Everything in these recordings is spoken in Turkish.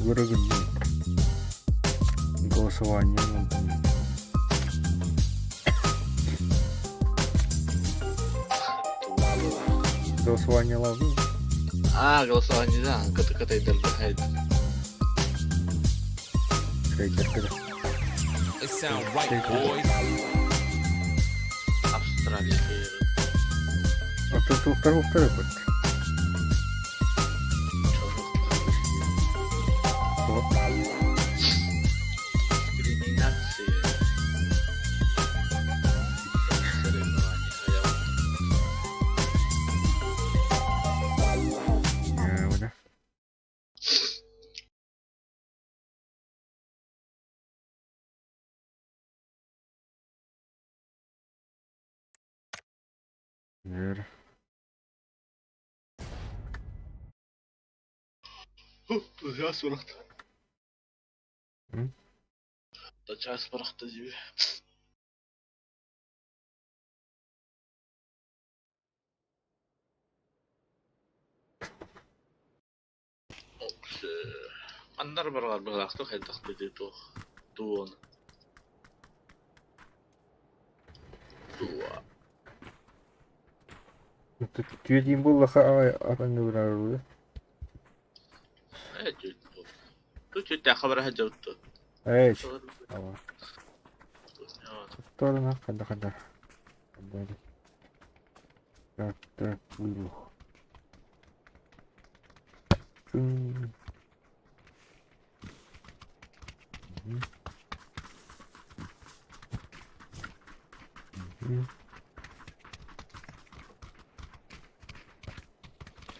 выражение голосования. Голосование лавы. Голосование, да, ката-ката хайд. Трейдер когда. Австралийский. А тут второй год. Дискриминация. Соревнования хаят. Да. Ver. Час бырақты. М? Да час бырақты деп. Андар барар бырақты хайдақ беді туон. Туа. Тут тюдим был лаха атанга бирару. Тут чуть хабар хаджаутты. Эйш. Ава. Торна када. Так, вылух.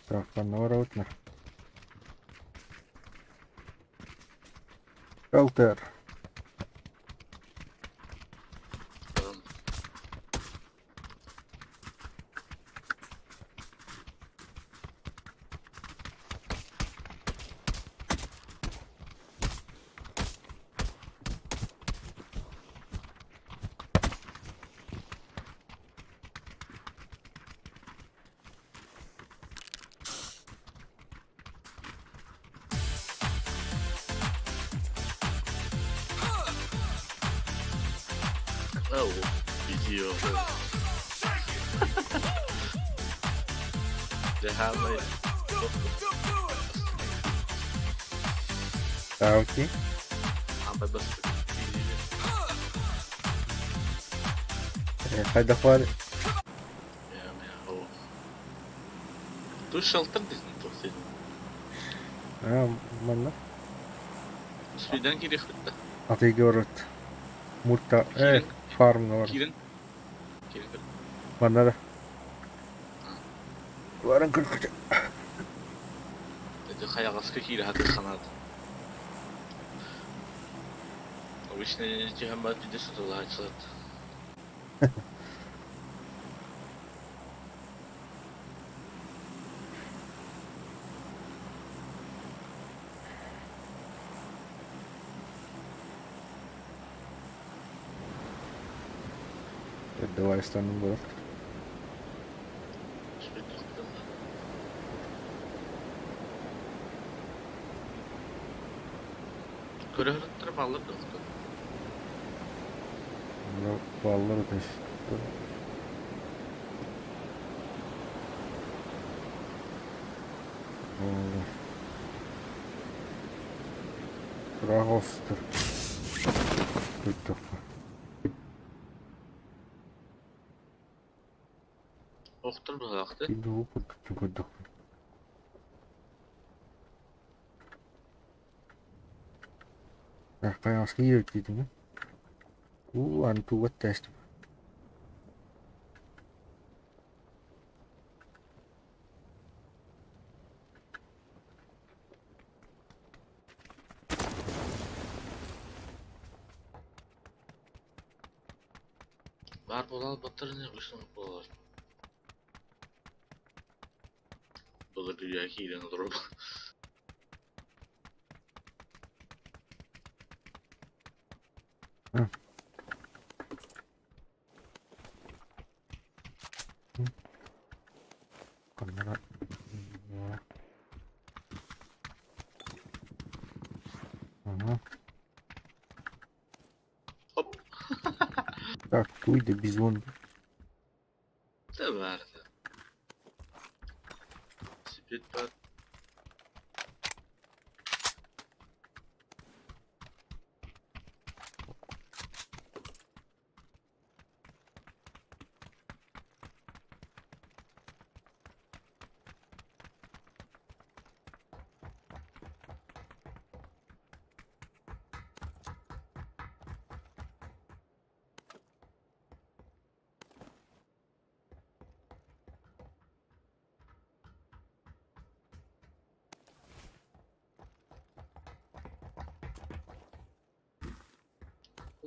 Так, поворотно. Шелтер. Видео. Дехамай. Окей. Амбай бас. Хайда хвали. Тут шелтер дейсің тоқсен. Манна. Свидан керек бітті. Атыйга барат. Мурта. Фарм бар. Кирин. Манна да. Варан кыркыча. Это хаягасқа кире хаты қанады. Обычно жиһамбат биде сутула ачылат. Давай станем бар. Көрөһөрөттөр баллар доктор. Баллар да. Рагостер. Тут. Оқтыр бұлақты. Иду опыт. Қаяңызға еріп дейдің, антуға тәстім. Бар болал батырыны ұшын болар. Бұл дүния кейден тұрып. Kamera. Так, uydu biz onu. De vardı. Speed var.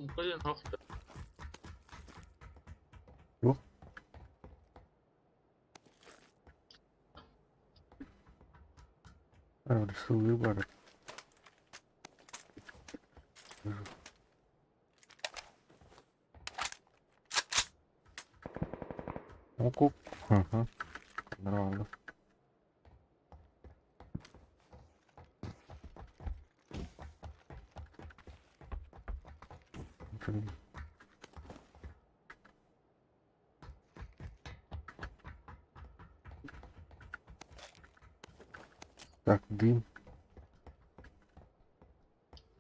Umkayın hafta. Yok. Öyle sığıyor bari. Hukuk. Hı hı. Bravo. Так, дым.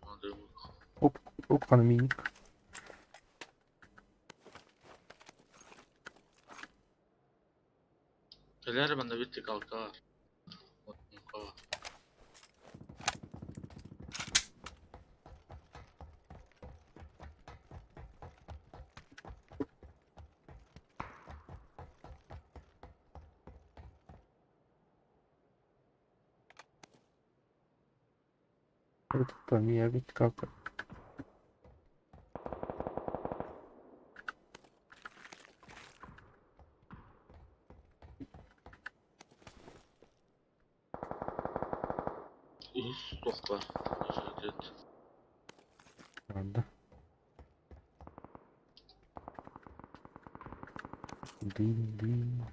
Hadi bak. Оп, оп, minik. Neler bende bitti kalka var. Umka var. Evet, там я ведь как. Us dokla. Şiddet. Надо. Дым, дым.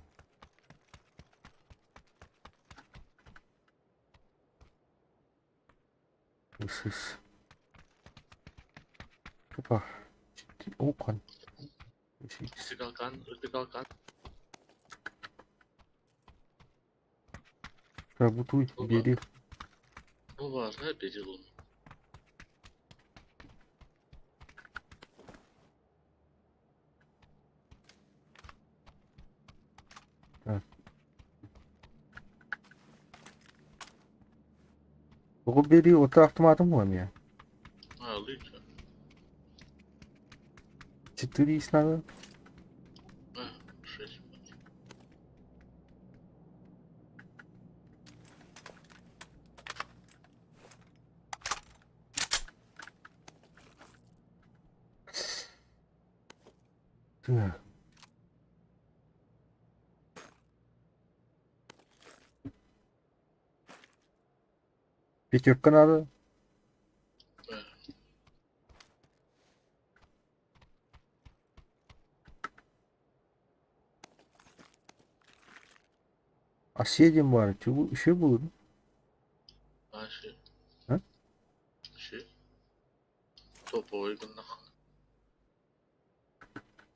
Исыс. Опа. Оқан. Üstü kalkan, üstü kalkan. Работай, Bu var. бери. Bu var. Hep biri bunun. Oku beri, otu автоматом var mı ya? Ha lütfen. 4 есть надо. Ha 6. Так. Пятерка надо. Ha. А съедем var. Çubuğu işe bulur. Ha şey. Ha? Şey. Topu uygunluk.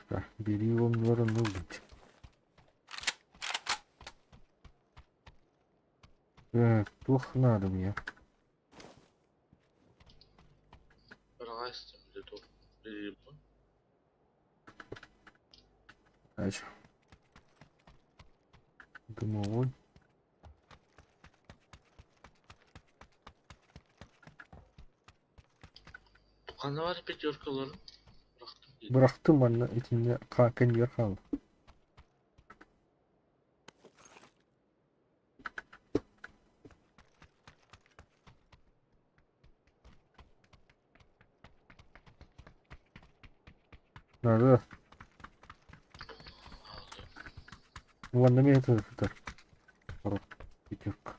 Так, бери его, наверное, нужно. Так, плохо надо мне. Bırak istem bir de top. Biri bu. Дальше. Дымовой. Dukanda var pek yorkaların. Bıraktım değil. Bıraktım bana içinde kalkan yer kaldı. Nerede? Aldım. Вон на меня это. Пятерка.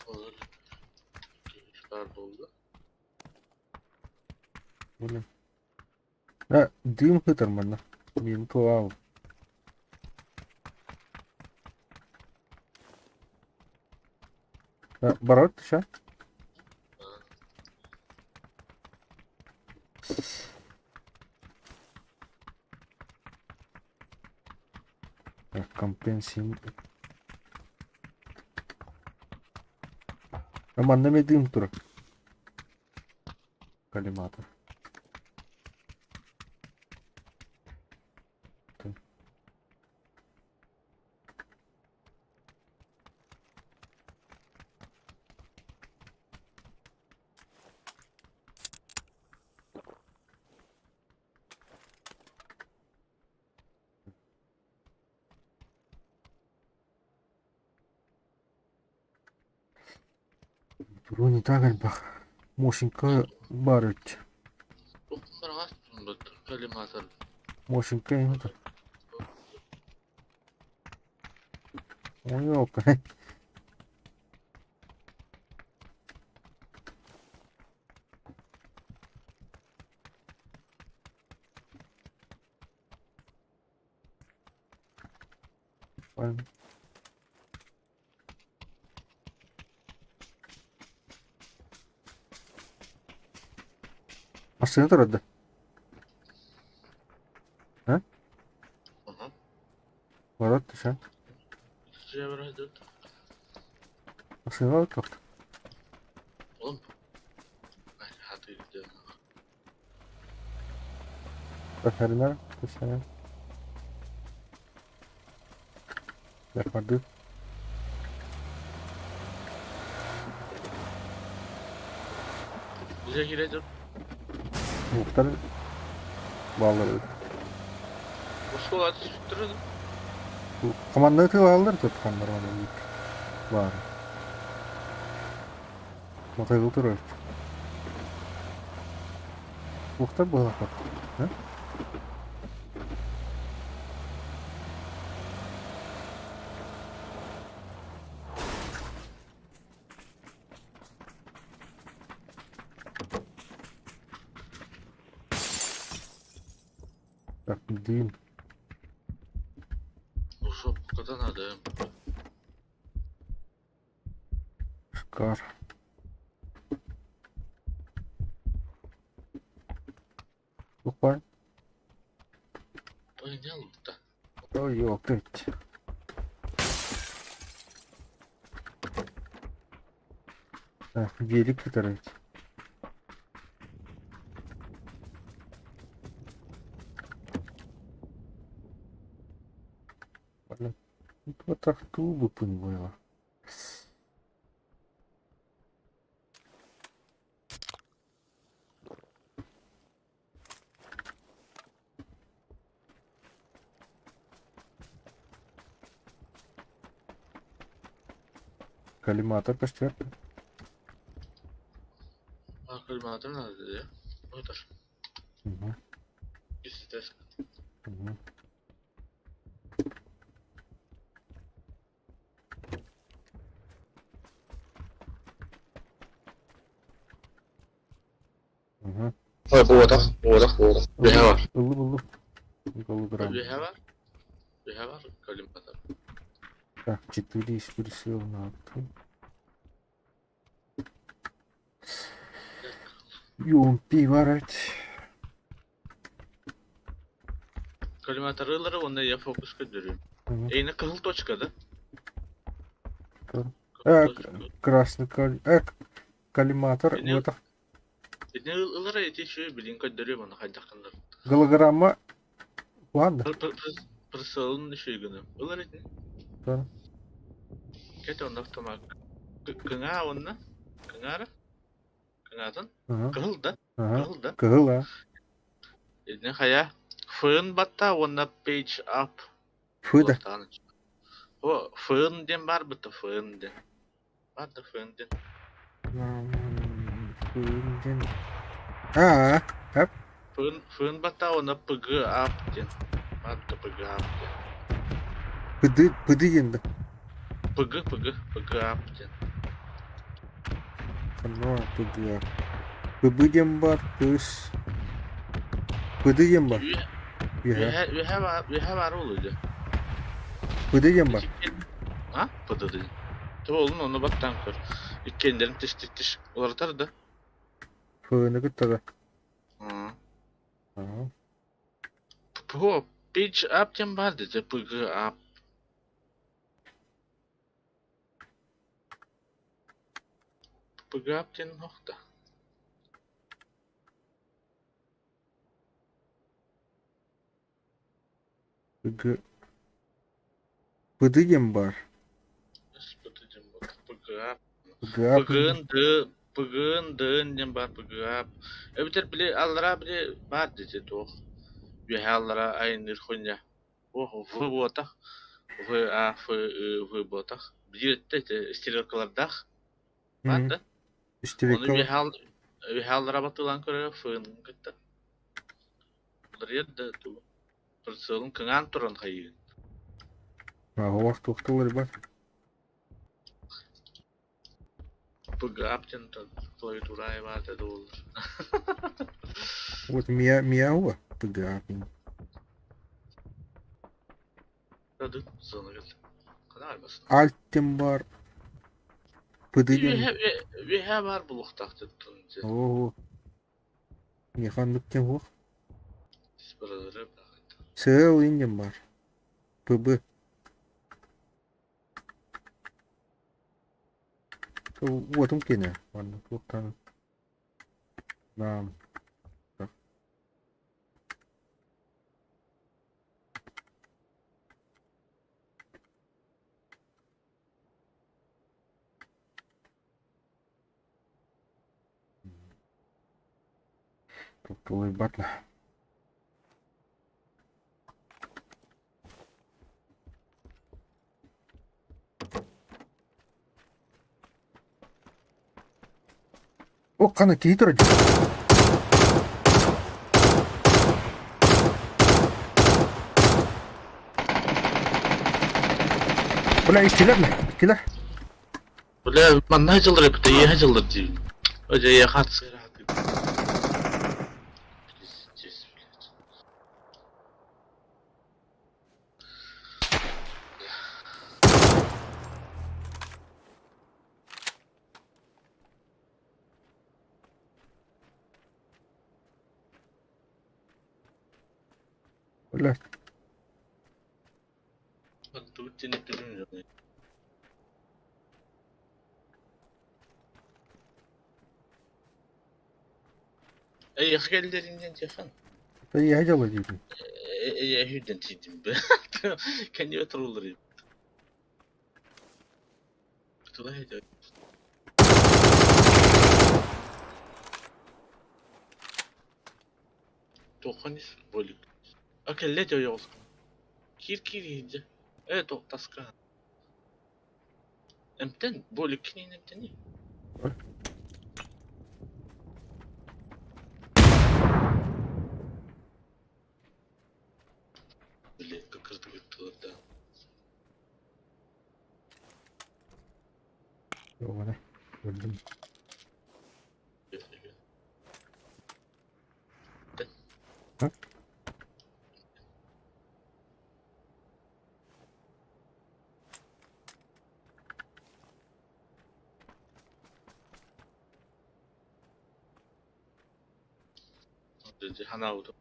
Olur. Çıkar doldu. Блин. Ha, duyum hıtır bana. Benim tuvağı. Ha, Barat şu an. Ha. Компенсин. Aman ne medium tur. Коллиматор. Брони тагын бак. Мошинка бар эт. Оққарағас бұд коллиматор. Мошинка енді. Ой, yok. Aslında durdu. Aha. Var sen. Şuraya biraz dön. Aslında var kaptı. Oğlum. Hadi gidelim. Veteriner. Veteriner. Yapardı. Bize girelim. Muhtarın bağları. Başka ateş tutturalım. Bu komandatı alır tutkanlar onu büyük. Var. Motor duruyor. Muhtar bu kadar. Ha? Bak değil. Uşak bu kadar adım. Çıkar. Yok var. Oynayalım da. O yok evet. Birlik tutar evet. Валя. Вот так тубы понимаю. Коллиматор костер. Коллиматор nerede ya? Odur. Угу. İstersen. Угу. Угу. Ой, burada. Bir var. Illı bullu. Голограмма. Bir var. Bir var. Коллиматор. Так, 4 из пересел на акту. Юмпи варать. Коллиматорları onda ya fokus gönderiyorum. Угу. Eyni kızıl toçkada. Красный коллиматор. Ini- Вот Eyni ıllara yetişiyor bilin gönderiyorum onu haydakınlar. голограмма. Ладно. Pırsalın şey günü. Ilar etni. Tamam. Kete onda tamak. Kına onna. Kınara. Kınadan. Ага. Kızıl da. Ага. Kızıl da. Кыгыла. Eyni haya. Fığın batta ona page up. Фыда. O fığın den var bıtı fığın den. Var da fığın den. Фындин. А, hep. Fığın batta ona pıgı up den. Var da pıgı up den. Пыды енді. Pıgı up den. Ano pıdı. Pıbıdem var kız. Pıdıdem var. Ühe var oluyor. Pıdıdem var. Ha? Pıdı değil. Tabi oğlum onu battan kır. Kendilerini tiş uğratar da. Fığını gıttadı. Hı. Aha. Bu pitch up den var dedi. Pıgı up. Bugap den hokta. Bıgı. Bıdıgım var. Isputucum bak. Bugap. Bıgı apın. Bugün dığın den bar bugap. Öbüter bile allara bile bar diye toh. Bir hallara aynı konya. Oh, bu bota. Bu bota. Bir de istilakalarda var Hı. da. İşte Onu var. bir hallara batılan köre fığın gitti. Bunları yedde tu. Pırsığın kınan turan hayır. Ha, o vakit oktaları var. Bugap den toy turay var da olur. Вот Mia huwa. Bıgı apın. Tadı sana geldi. Kadar basın. Altim var. Bıdıgım. Vi have var buluktak tuttunca. Oo. Nihanlıkken huwa. Spiraları bıraktı. Sığ ingem var. Bıbı. Huwa tum kene. Vanna tuktan. Naam. Tuktuğu batla. O kana kihitor. Bula ikiler mi? İkiler. Böyle man hacılır hep de iyi hacılır diyor. Hoca ya hat. Bula. Ben tuttuğunu bilmiyorum. Ey yakellerinden yakan. İyi hacalı diyordun. Ey hüden tidim be. Kendi oturulur. Tutula hedi. Tokanis bolik. Akelle de yol. Kir yiyince. Evet o taska. Emten bolik ne emten. Böyle kıkırdı gırtılır da. Yok bana. Öldüm. Ha? Dedi hana oldu.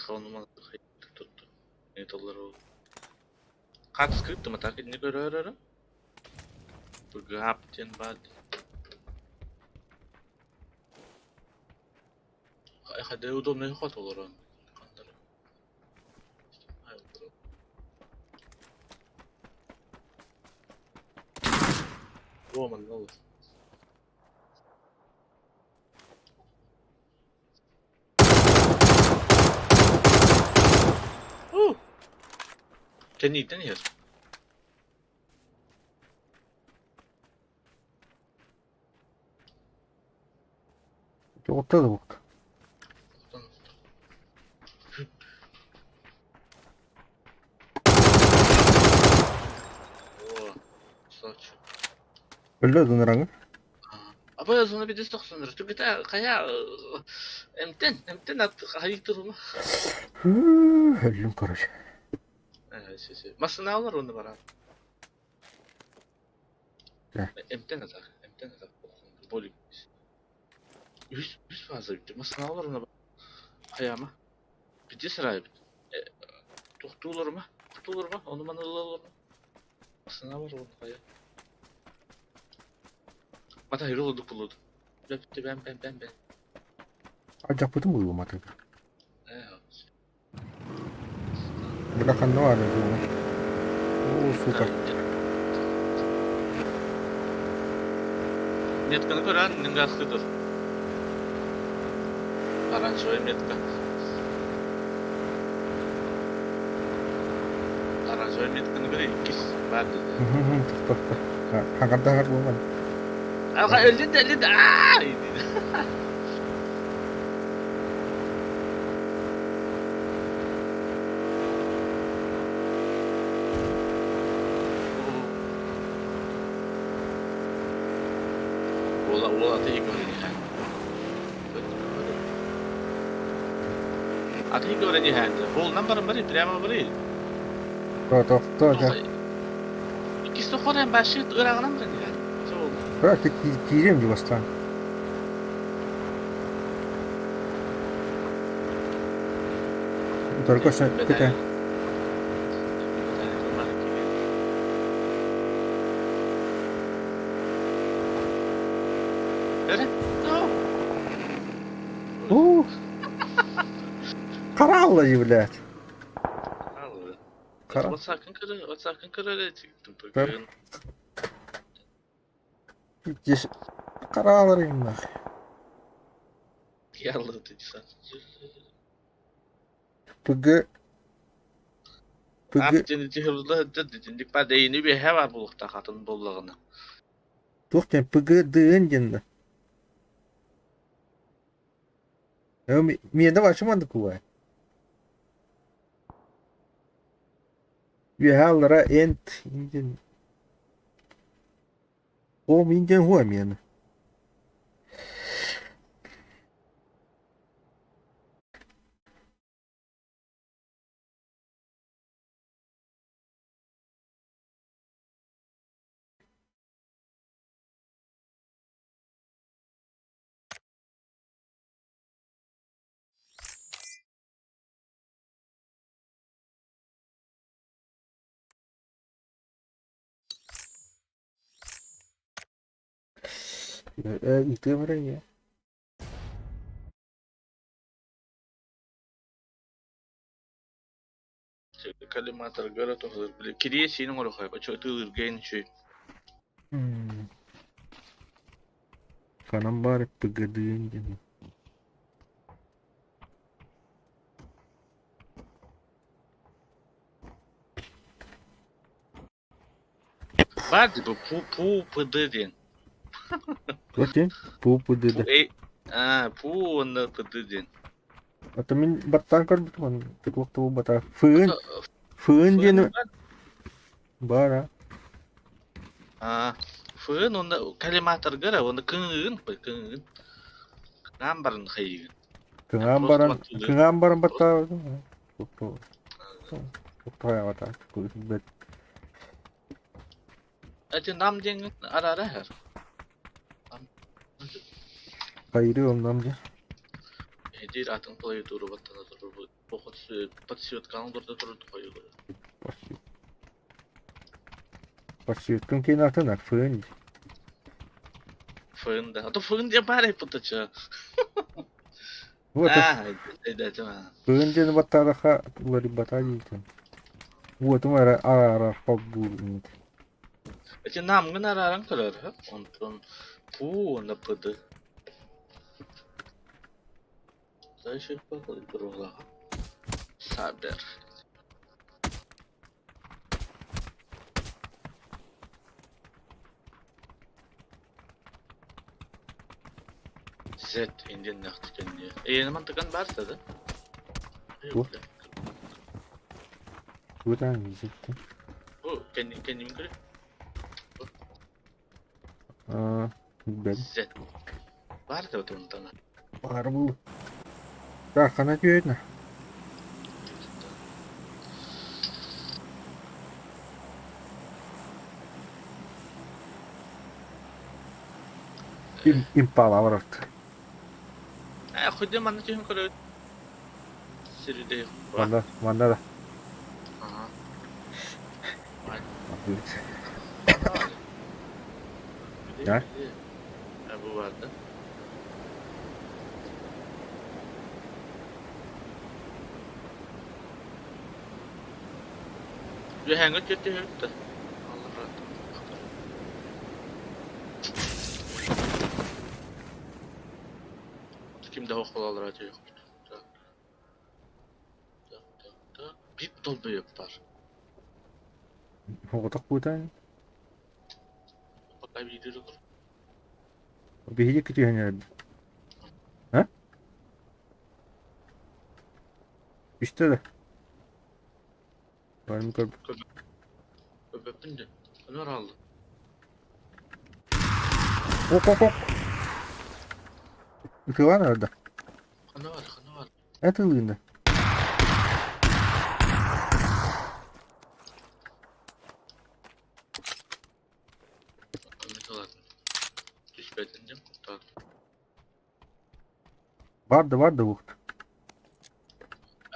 Kanuma tuttu. Ne dolar oldu. Kaç skripti mi takip ne görüyorum? Bu gapten bad. Hadi udum ne hat olur on. Kandırı. Hayır. Woman ne olur. Can you eat here? Orta da bak. Oo, saç. Öldü döneranı. Apa ya sonra bir de soksunlar. Çünkü ta kaya emten at hayır durma. Öldüm karış. Şey. Masına alır onu bana. Gel. Emten atak. Bolik. Yüz fazla bitti. Masına alır onu bana. Kayama. Bir de sırayı bitti. Tutulur mu? Tutulur mu? Onu bana alır mı? Masına var onu kaya. Mata hero olduk buludu. Bitti ben. Ajak betul bu mata. Eh. Belakang doang ada tuh. Oh, super. Metkani ko'ran, ningaskidir. Aranjoy metka. Aranjoy metkani göre ikis var dedi. Tuh. Hangat bu man. Alga öldü. Aaa! Dedi. Ola ateşi görünce. Ateşi görünce hende. Boldan bari prema bari. Tuh aja. İkisi de koran başı ırağına mı yani? Çok. Bırak da gireyim di bastan. Только что kita. Öyle? No. Karavla блядь. Allah. Kara. O sakın kırı öyle çıktım. Kır. Здесь karavlarım ben. Yallah dedi sen. Bugü Abdini cihırlı dedi. Dikpa deyini bir heva bulukta katın bollağına. Tuh bugü dığın jende. Miyende başımandı kuva. Vihallara ent injin. O minjen huwa miyende. Itu mereka ya. Kalimatlar göre tohulur. Bile kiriye şeyini oraya koyup. Çok ırgayın şey. Kanam bari bugü dığın jende. Vardı bu pıdı diyen. Tuh pupu dede. Pu onda pıdı diyen. Atau min batang kan betul waktu bata. Fığın jende bara. Fığın onda kalimatlar göre onda kığın. Ngambarın kıyın. Kengambaran bata. Waktu ya bata. Bet. Acı nam diyen ara her. Kayırıyor ondan ya. Hedir atın koyu duru batana duru bu. Pokut patisiyot kanı durda koyu. Pasiyot kan kaya natin nak fığın. Fığın da. Ato fığın diye bari pıtıçı. Buat Ede cuma. fığın jende bata raka wari bata gitu. Buat tu ara pabu ini. Acı nam gın araran kırar ha. Ondan pu onda pıdı. Zaşır bakalım durula. Saber. Zet indin nakti kendi. Yeni mantıkan varsa da. Bu. Bukan gitu. Bu kendim kırık. Ben. Zet. Var da o tana. Var bu. Dah kana jual na. Impala var artık. Kudya mana cihim kırık. Siri de. Mana da. Aha. Ya? bu vardı. Bir hangat gitti herif de. Allah rahat. Kimde okul alır acı yok. Tak, tak, tak, tak. Bir dolma yapar. Otak budan. Bakay bir yürü dur. Bir hediye gidiyor yani. Ha? İşte de. Benim kalbim. Öpüpün de. Ömer aldı. Ok ok ok. İki var nerede? Kanı var, kanı var. Ne tığlığında? Ömer aldı. Düşbedindim kurtardım. Vardı bu.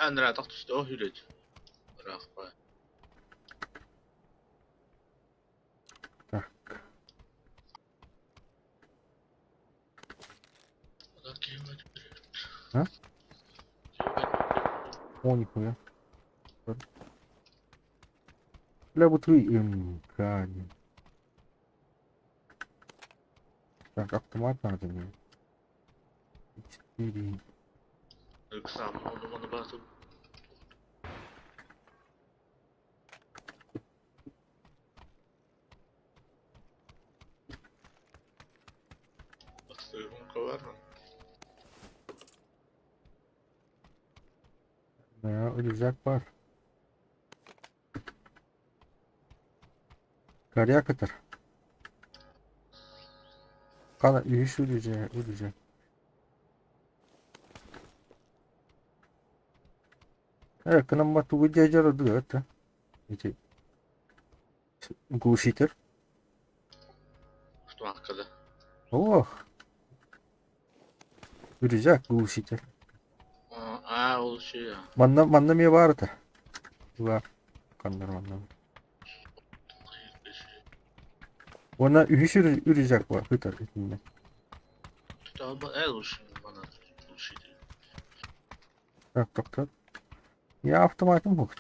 En rahat düştü o hüreci. Bırak bak. Heh. O da girmedi. Ha? Girmedi. 12 ya. Level 3 imkanı. Bak автомат надо мне. 4. Yoksa onu basıp bastırırım kovar mı? Ya ölecek var. Karıya kadar. Kana üyüş ölecek. Evet, к нам тут выдержал это. Эти глушитель. Şu hakkında. Ох, ölecek глушитель. O şey ya. Manda mı vardı? Var. Kanlar manda. Ona üyüş ölecek var. Hıtar. Tutalım el olsun bana. Bu şey değil. Так. Я автоматом мог.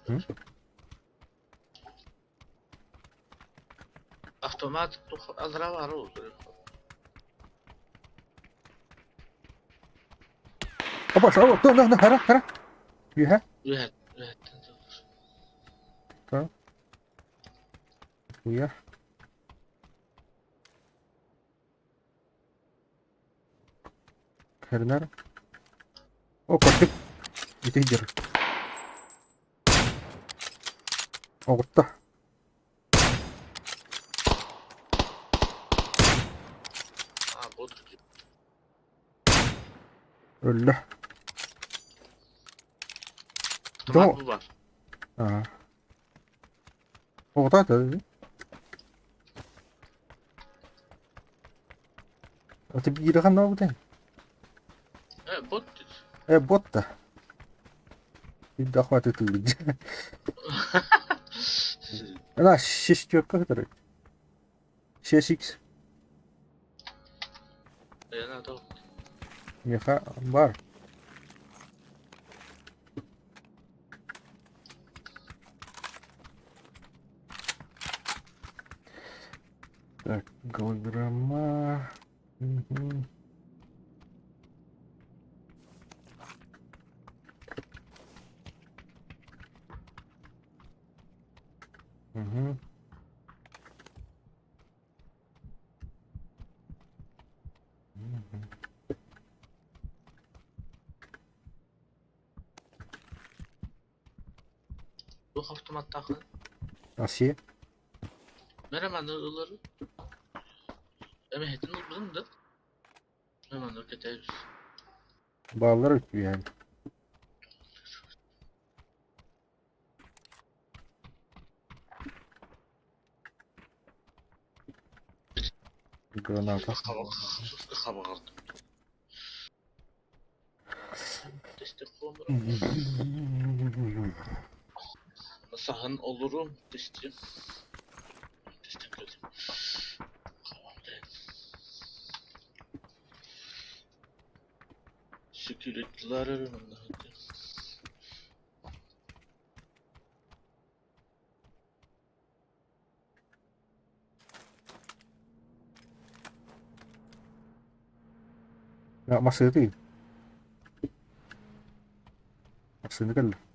Hı? Автомат azra var o. Опа, да, хара. Юха. Evet. Да. Хуя. Хернер. О, котик. Иди держи. Огутта. Bot gibi. Öldü. Автомат bu var. Ага. Огутта dedi. Öte bir yere kan ne oldu? Bot dedi. Bot da. Bir daha hadi tüylü. Ana шестерка которая. 6x. Nerede o? Меха бар. Так, голограмма. Угу. Угу. Bu автомат takın. Asiye. Merhaba nırları. Hetin uzun da. Hemen hareket ediyoruz. Bağlar ötüyor yani. Granata. Hava aldım. Destek olmuyor. Sahın olurum. Testim. Testim geldim. Tamam değil. Security'ler önümde. Hadi. لا مصيري مصيري كله.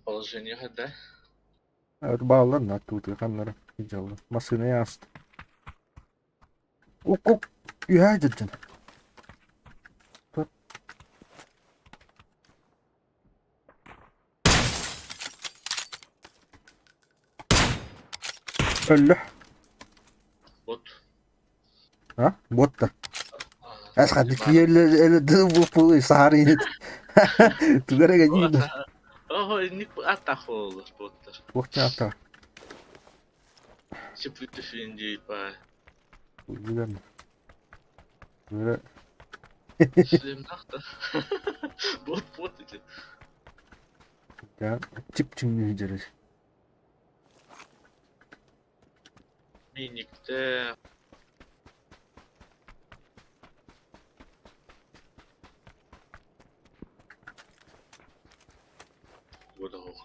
Положение hadi. Evet bağlarım hatta kanlara inşallah. Masine yazdı. Ok ok. Ya dedin. Öldü. Bot. Ha? Bot da. Hadi Asxad bana. bu sahari. Tugara Bu gajin. ata. Oho, innik bu atak olur botlar. Bot ne yaptı? Şıplıklı şimdi bay. Güzel. Böyle Slim nakta. Bot idi. ya çip çimli hicret. Minikte. Bu da hoş.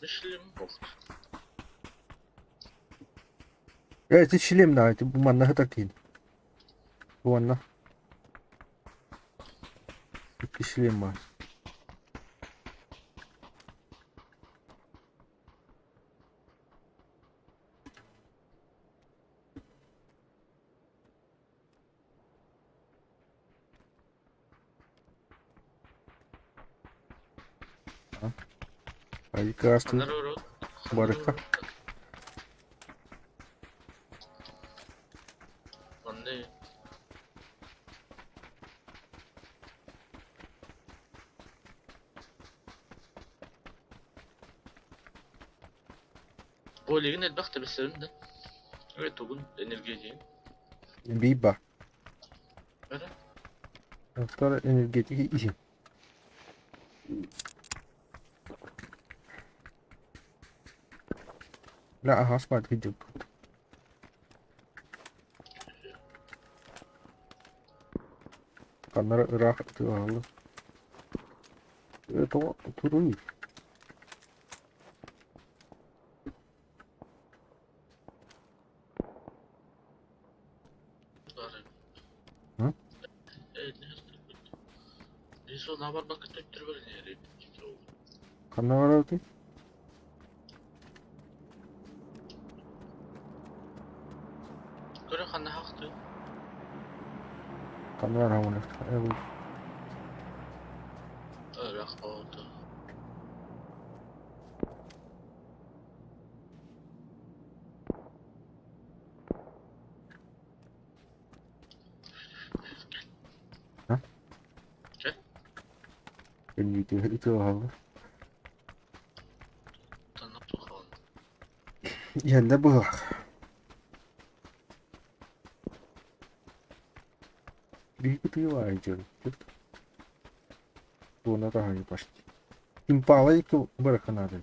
Mislim hoş. Evet işlem de ait. Bu manna hatakin. Bu manna. İşlem var. Hadi kastı. Kanlar oru. Baraka. Anne. Bu ligin elbette beslerinden. Evet bugün enerjiyim. Biba. Öyle. Sonra energetik işi. La hasbat hicret. Kanlara Irak tıvalı. Evet o turu. Var. Hı? Evet. Neyse o ne var bakın töktür böyle nereye. Kanlara atı. Göre kanna haktı. Tanrı hamını. Evet. Irak oldu. Ha? Gel. Ben itu aldı. Tanrı tuhan. Yende bu. Bir kutuyu var canım. Buna daha iyi başladı. Impala ki bırakın abi.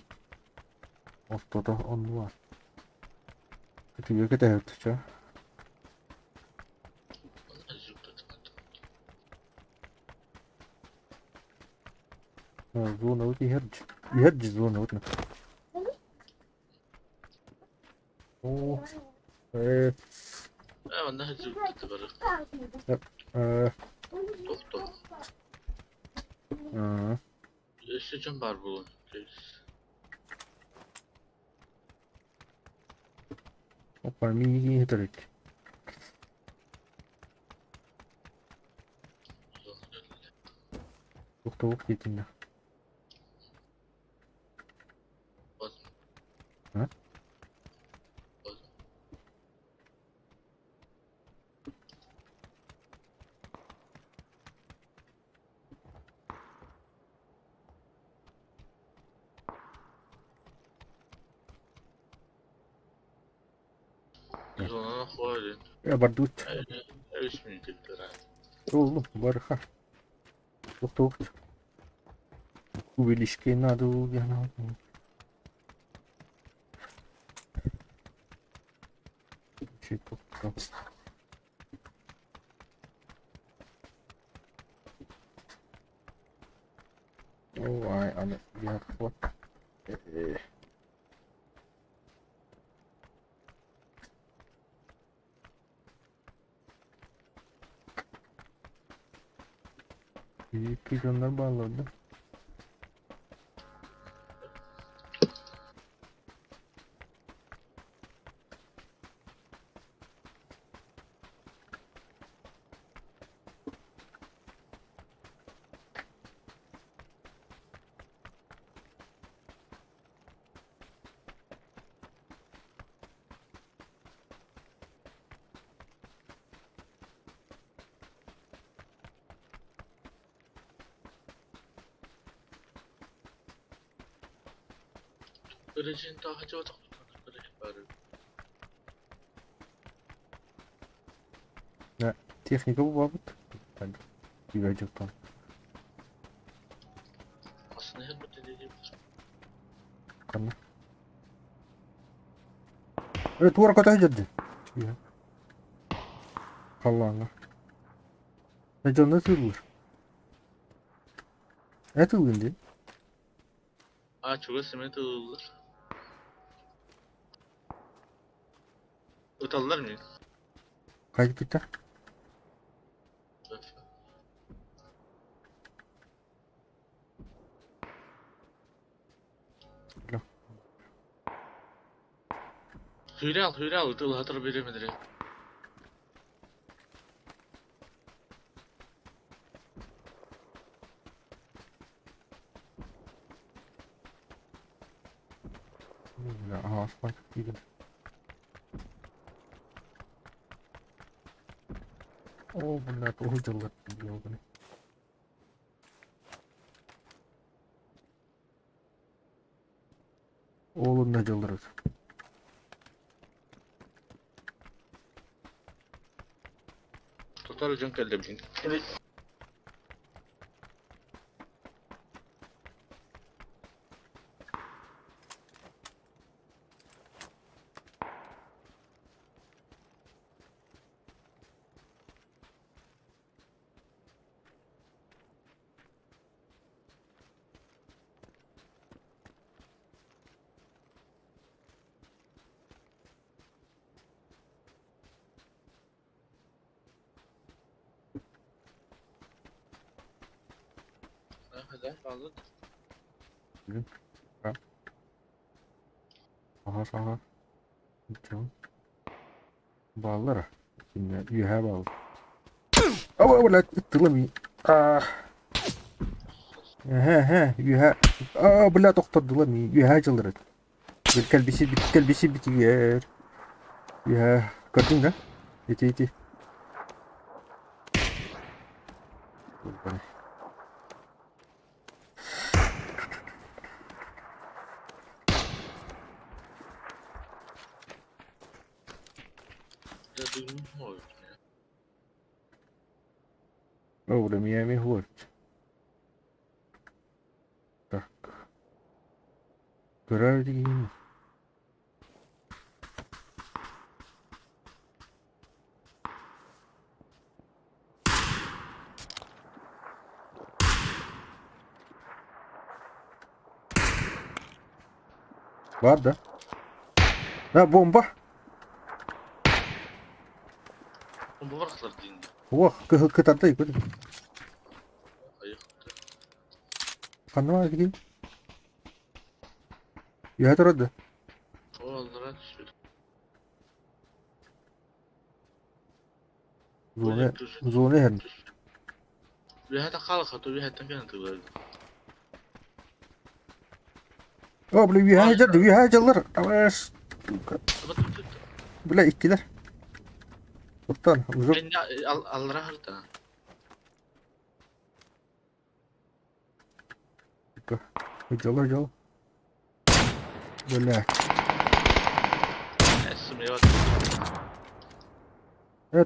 Ortada onu var. Kutuyu kadar tutacağım. Bana zübdet Zona ut يهرج zona ut. Oh. Evet. bana zübdet bırak. Eee. Doktor. Aa. Yaşayacağım var bu. Hoppa mini hitarik. Çok tavuk yedim ya. Ha? Zona koydun. Ya bardut. İsmini tekrar. Oğlum baraka. Çok tavuk. Bu ilişkiye nadı yana. Şey çok tavuk. Oh ay ana ya what? İyi pijonlar bağladı. Göreceğin daha hacı otak. Ya teknika bu babıt. Hadi. Güvecek tam. Aslında her bir dediğim Tamam. Evet bu arkadaş geldi. Ya. Allah'ına. Ne canına sığılır. Ne sığıldı? çok simet olur. Utallar mıyız? Kaç gitti? Hüyre al, ıtıl hatır bilemedir ya. Ya aha asfalt gitti. Oo bunlar hocalar biliyor bunu. Oğlum ne cılırız. Tutar hocam kelle bilin. Evet. Hadi fazla. Aha saha. Tamam. Bağlılar. Şimdi üye bağlı. ولا تلمي. ها يها. بلا تقطر دلمي يها جلرت. بالكلبسي بتيار. يها كردين ده. يتي. Ya duymam var. ولا ميامي هو. قرار. بعد ده. لا بومبا. Bu baraklar dindi. هو كتر كده. Ayıktı. قناة كده. يها ترد. O aldıra düşürdü. زونة Böyle düz. زونة هن. Bir hata kalkatı bir hata gene tıkladı. بلا يها جد يها جلر. أواش. Tıpa tıp tıp tıp. بلا إكيلر. بطل وزب. Ben aldıra harita. جلر. بلا. Esim yok.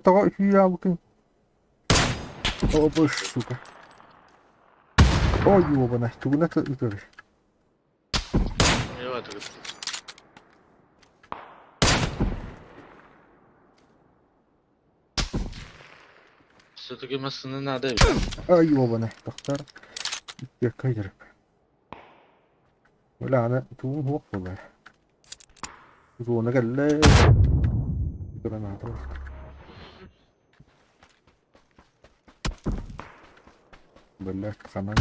تقع فيها ممكن. بوش سوكا. يو بنا تقولنا تقدر. Yok. Sütü girmesinin nerede? أيوة بنا تختار. يا كيدر. ولا أنا تقول هو والله. زونة قال لا. تقول أنا هذا. بلا كمان.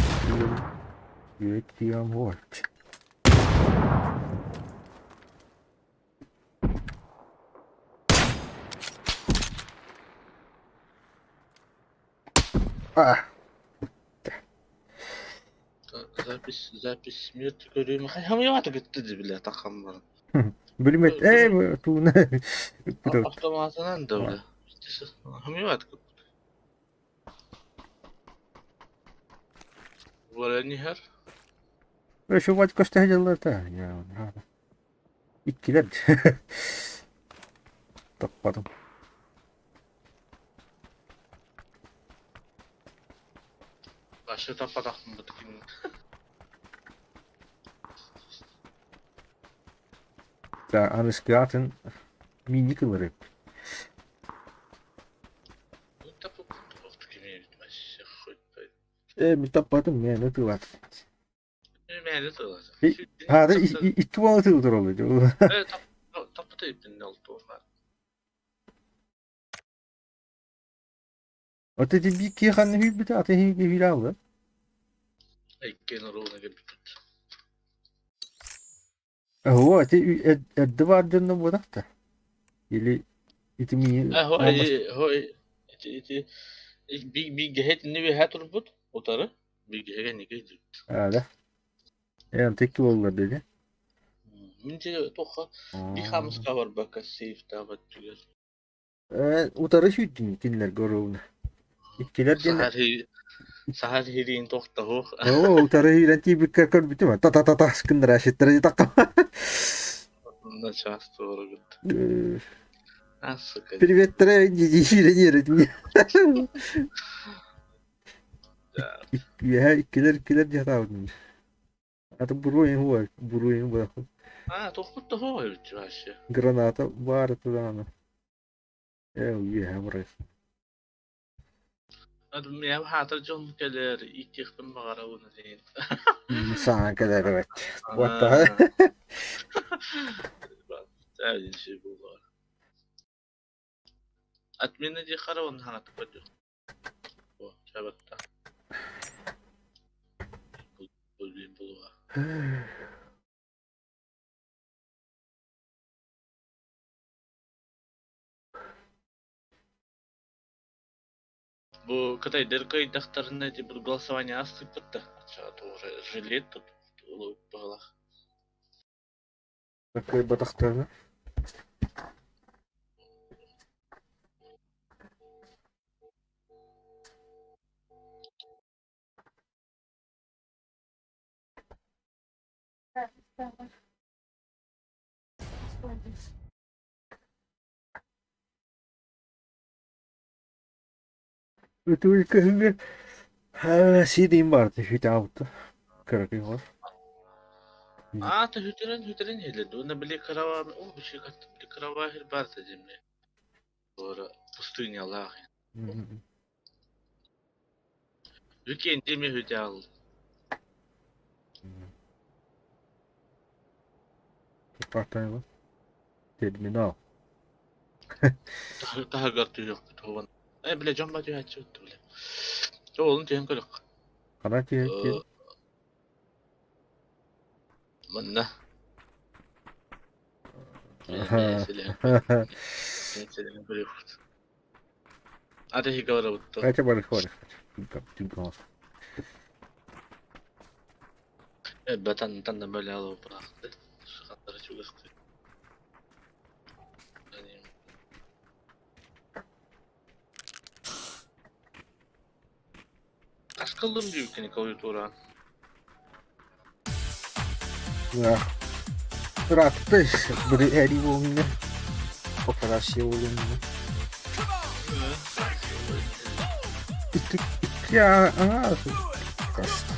يكتيام هو. Zapis mute görüyorum. Hem yok gitti bile takımların. بلمت تونا. بدوت. Avtomatından da bile. Hem yok gitti. Valla niher. شو واد كشته جلر تاني يا هذا. إكيد. طبعا. Başı tapa taktım bu tıkın. لا أنا سكراتن. مين يكبر. Tapa bu tıkın bitmez. Koy. متطبطن يعني توات. Meyli tığlar. هذا إتوان تقدر والله. Evet tapa da ipinin altı var. وتجيب كي خلنا في بتاعته هي في لاوة. Ekkeğin ruhuna gibi tut. هو الدوار جنة وضغطه. يلي يتمي نامس. هو iti bir gehet ne bir hat robot otarı bir gehet ne geydi. هذا يعني تكي والله ده. Mince toka bir hamus kavar baka safe tabat tüger. وترى شو الدنيا كنا قرونا. إكيد جنة. Sahar hirin tokta ho. وترى هي أنتي بكركر بتوع تا سكندر عشان ترى تقام. Ne şans doğru gitti. Nasıl kız? Привет, трей, не. يا كلر جهراون. هذا بروين هو Ha tokutta ho öldü aşı. جراناتا بارت لانا. يا بريس. Adım ya hatır John Keller ilk yıktım bağıra onu değil. ساعة كذا روت. وات. Sevdiğin şey bu var. Atmine diye karavanın hanatı koydu. O çabatta. Bulduğum buluğa. Bu Кытайдер кайдактарына эти бір голосование асыппытты. Тоже жилет тут было. Какой батахтарны? Только сидим бар, ты хоть ауто. Как его? Та hüteren heledi. Ona bile karava, o bir şey kattı. Bile karava her barta cemle. Sonra pustыня Allah. Hüken cemle hüte al. Партайла. Терминал. Daha gatı yok. Tovan. Bile camba diyor açı tuttu bile. Oğlum diyen kırık. Kana ki. Manna. Mesela. Mesela böyle yaptı. Ateşi kavara tuttu. Kaça barış var. Çünkü Batan da böyle alıp bıraktı. Sıkatları çok sıktı. Yani kaç kıldım diyor ki kavuyut oran. Ya. Rattış. Bir eri olmuyor. Operasyon olmuyor. Ya, качество.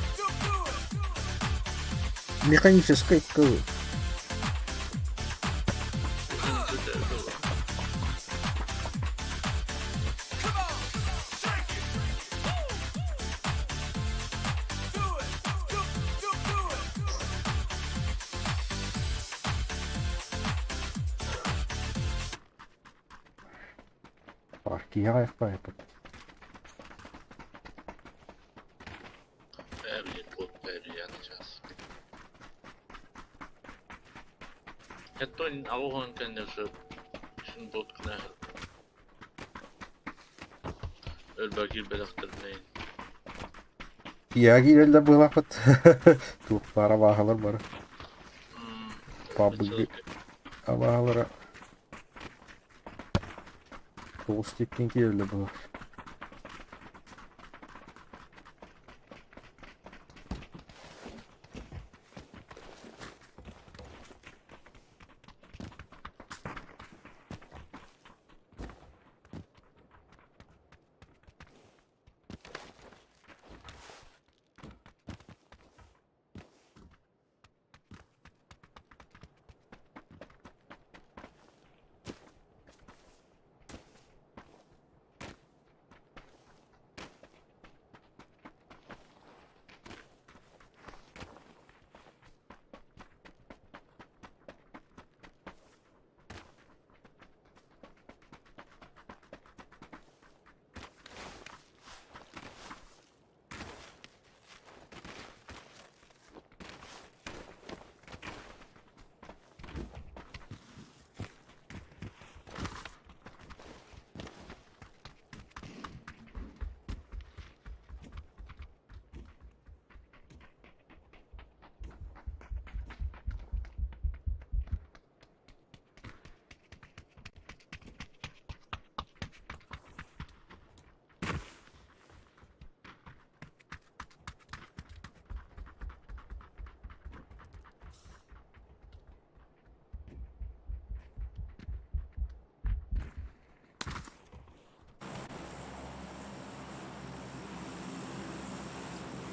Механической ткани. Партия FP. Evli pot evli yanacağız. Hatta oyun avukun kendisi şunu bot kına ölbekir belaktırmayın. Ягерелде булахат. Тут пара багалар бар. Пабги багалара. Толстиктен келді бұл.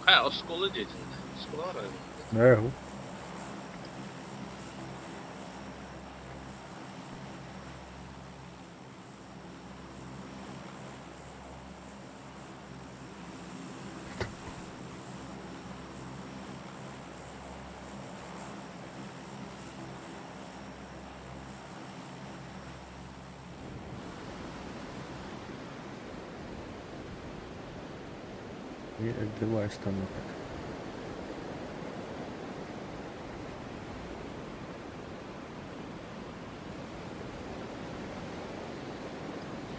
Ha, o skolu dedin. Skolu var abi. Ne bu? И отбиваешь там опять.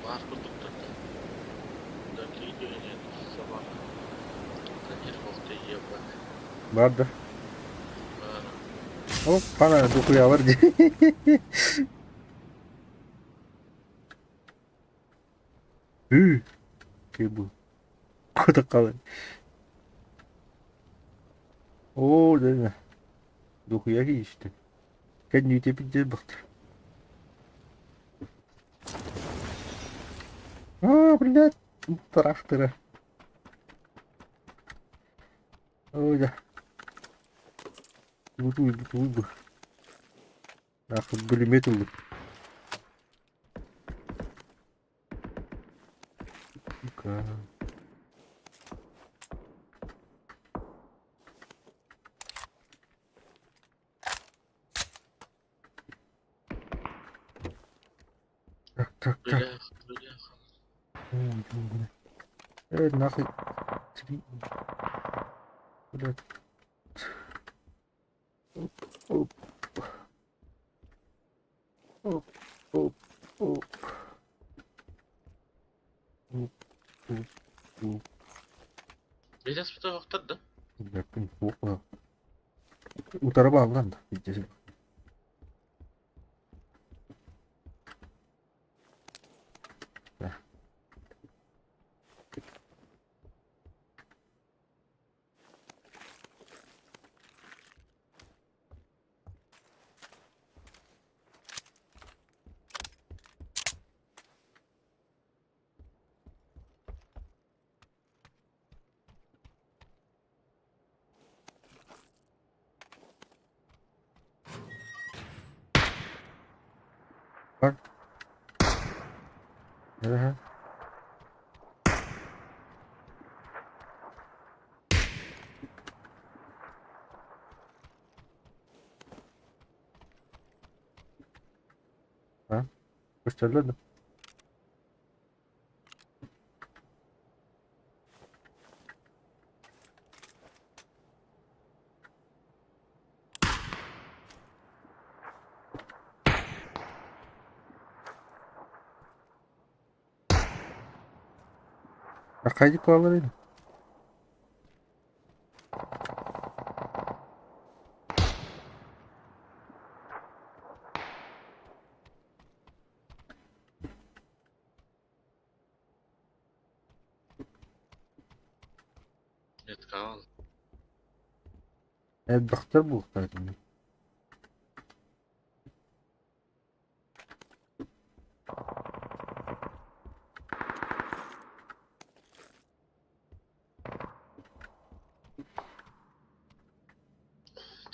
Var kurduk da. Daki diyor. Vardı. Var. Hop bana dokuya var diye. Hı. Şey bu. Kutu kalın. Oo değil mi? Dokuya ki işte. Kendi yapınca baktı. Aa блядь. Трактора. Ой, да. Bu. Нахуй пулемет улы. Сука. Так. Бляха, бляха. Ой, блядь. Нахуй. Три. Блядь. Оп, оп, оп, оп, оп, оп, оп, оп. Beyler bir vakit da. Yakın okla. Bu tarafa al lan da. Gideceğiz. Heh. Bak. Aha. Ha. Gösterdiler de. Ya kaydı paralarıydı. Net kaval. Doktor bu kaydı.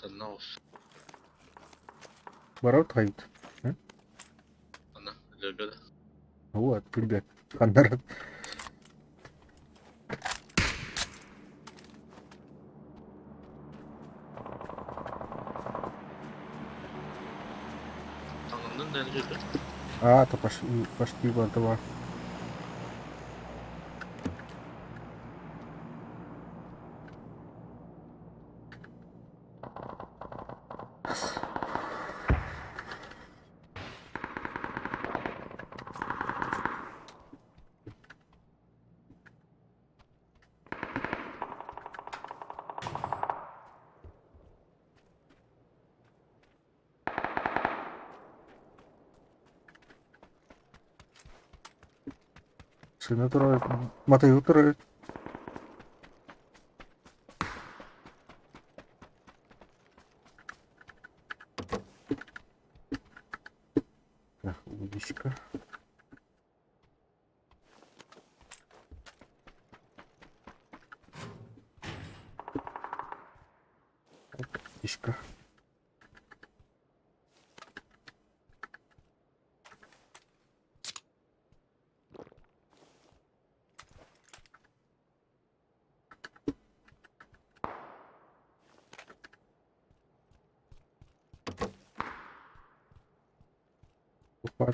Tannaus. Барот kaydı. Ha? Ana. Lögede. هو الفيدباك خندرت. Tanındın da lögede. То пошли в этого. Сенатора Матеютора. Удочка. Удочка.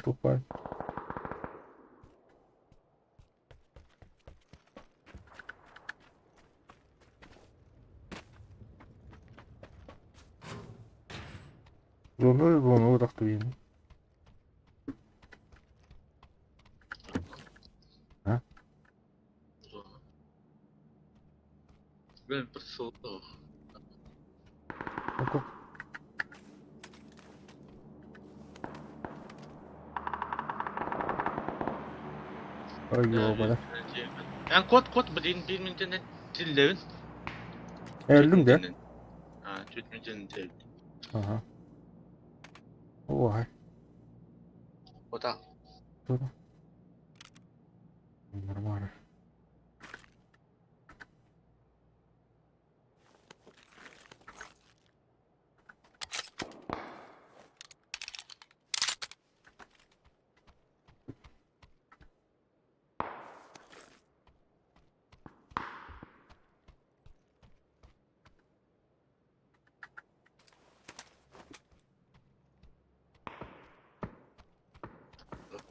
Тупая. Зону так видно. Ha? Sonra. Benim bir solda var. Yok yok. Ay yo bana. Yani kod bir mintenin dillerin. Öldüm de. Ha, tüt mintenin dillerin. Aha. Vay. Kota. Dur. Normal.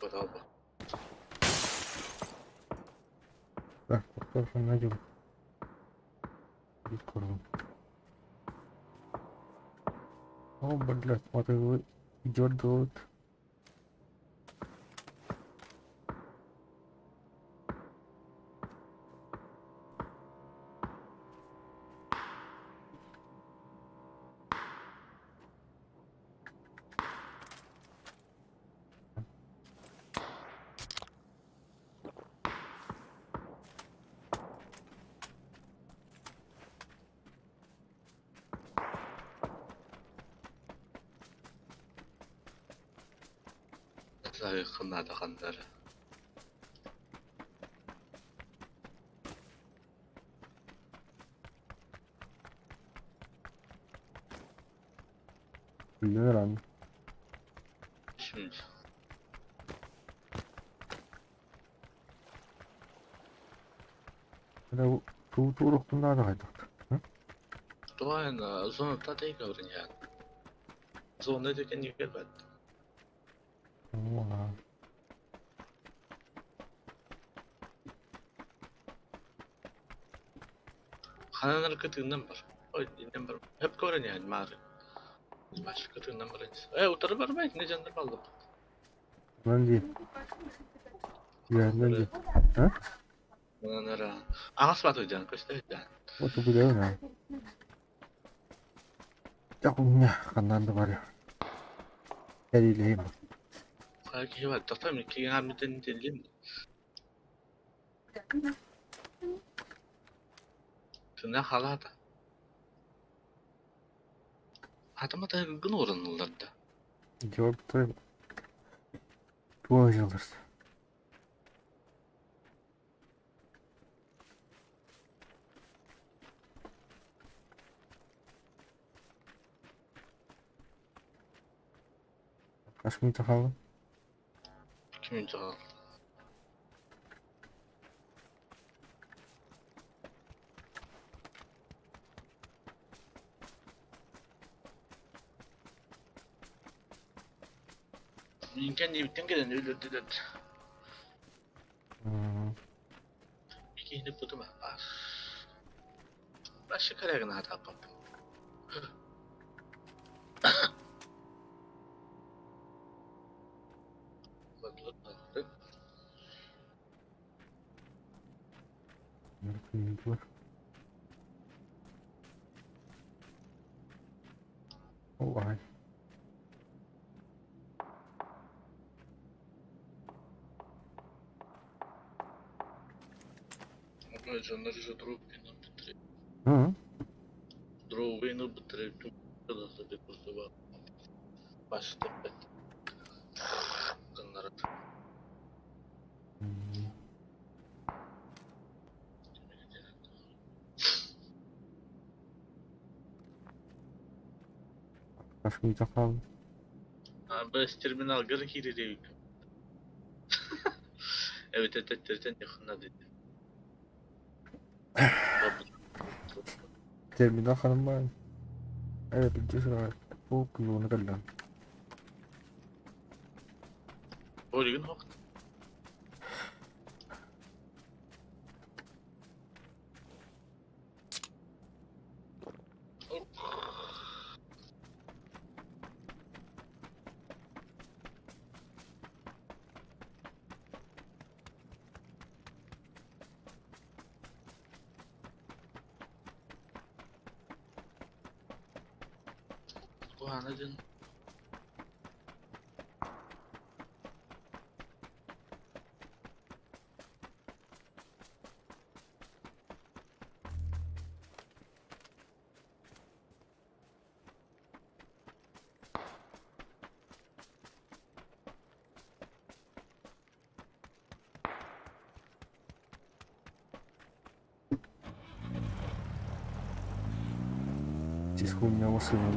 Kod al bak. Bak bak bak ne diyorum. Bir korun. Oh belas mata gue jodot. Saya kena ada kandar. Biliyorum. Şimdi. Ada tuh bunlar da kaydı. Doğan sonra tatayı kavran ya. Sonra da kendi gelmedi. Valla. Kananlar kötüğünden var. O dinden var. Hep kavran yani mağara. Başka kötüğünden var. Utarı var mı? Ne canlı kaldı. Ben değil. Yerden değil. Ha? Kananlara. Ağız batı can. Kaçta can. O da biliyorum ya. Yakınnya kanan da var ya. Eliyleyim. Belki var. Tatam ki hamiden dilin. Tuna halata. Adama da gün oranırlardı. Cevap da bu açılır. Kaç minute kaldı? Kimin çağır? İmkan değil bitten gelen öldürdü dedi. İki hindi budu mu? Başka kararına hata yapalım. Bakılır. Minute var. Oh ay. Böyle onları şu drop'unu bitirip. Hı? Drop'unu bitirip tüm kadar bir kursu var. Başta bet. Bunları. Kaç minute kaldı? Bas terminal garı kiri değil. Evet ettirten yakında dedi. Terminal hanım var. Evet bileceğiz var. Bu kuyruğunu kalın. Orayın hak. bana dün. Siz хуйня сына.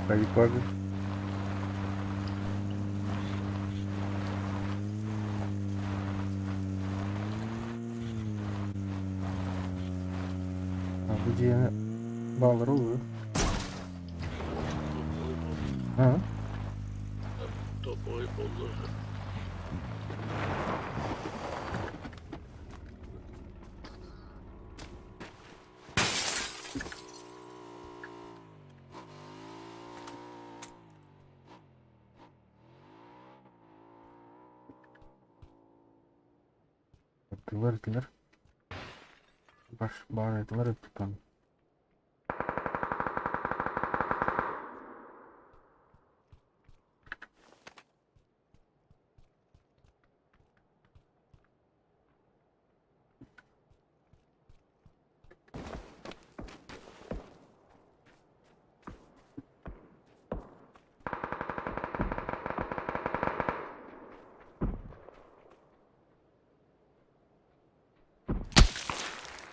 Кайф var. Bu diyene bağları oluyor. Ha? Top oyup olur. Ettiler. Bağır ettiler ettik onu.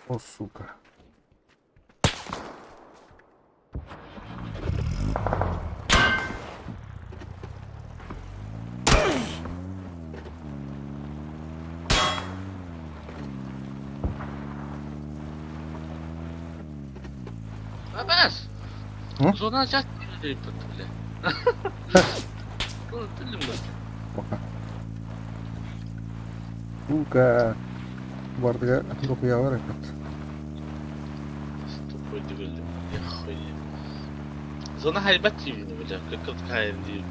О, сука. Abbas! Hı? Zona açak deyip tuttu bile. Bu dilim bak. Пока. Сука. Бардыга докуялар эпет. Topuydu güldüm. Ya koyayım. Zona haybat yiyini bile. Kıkırt kayın deyip.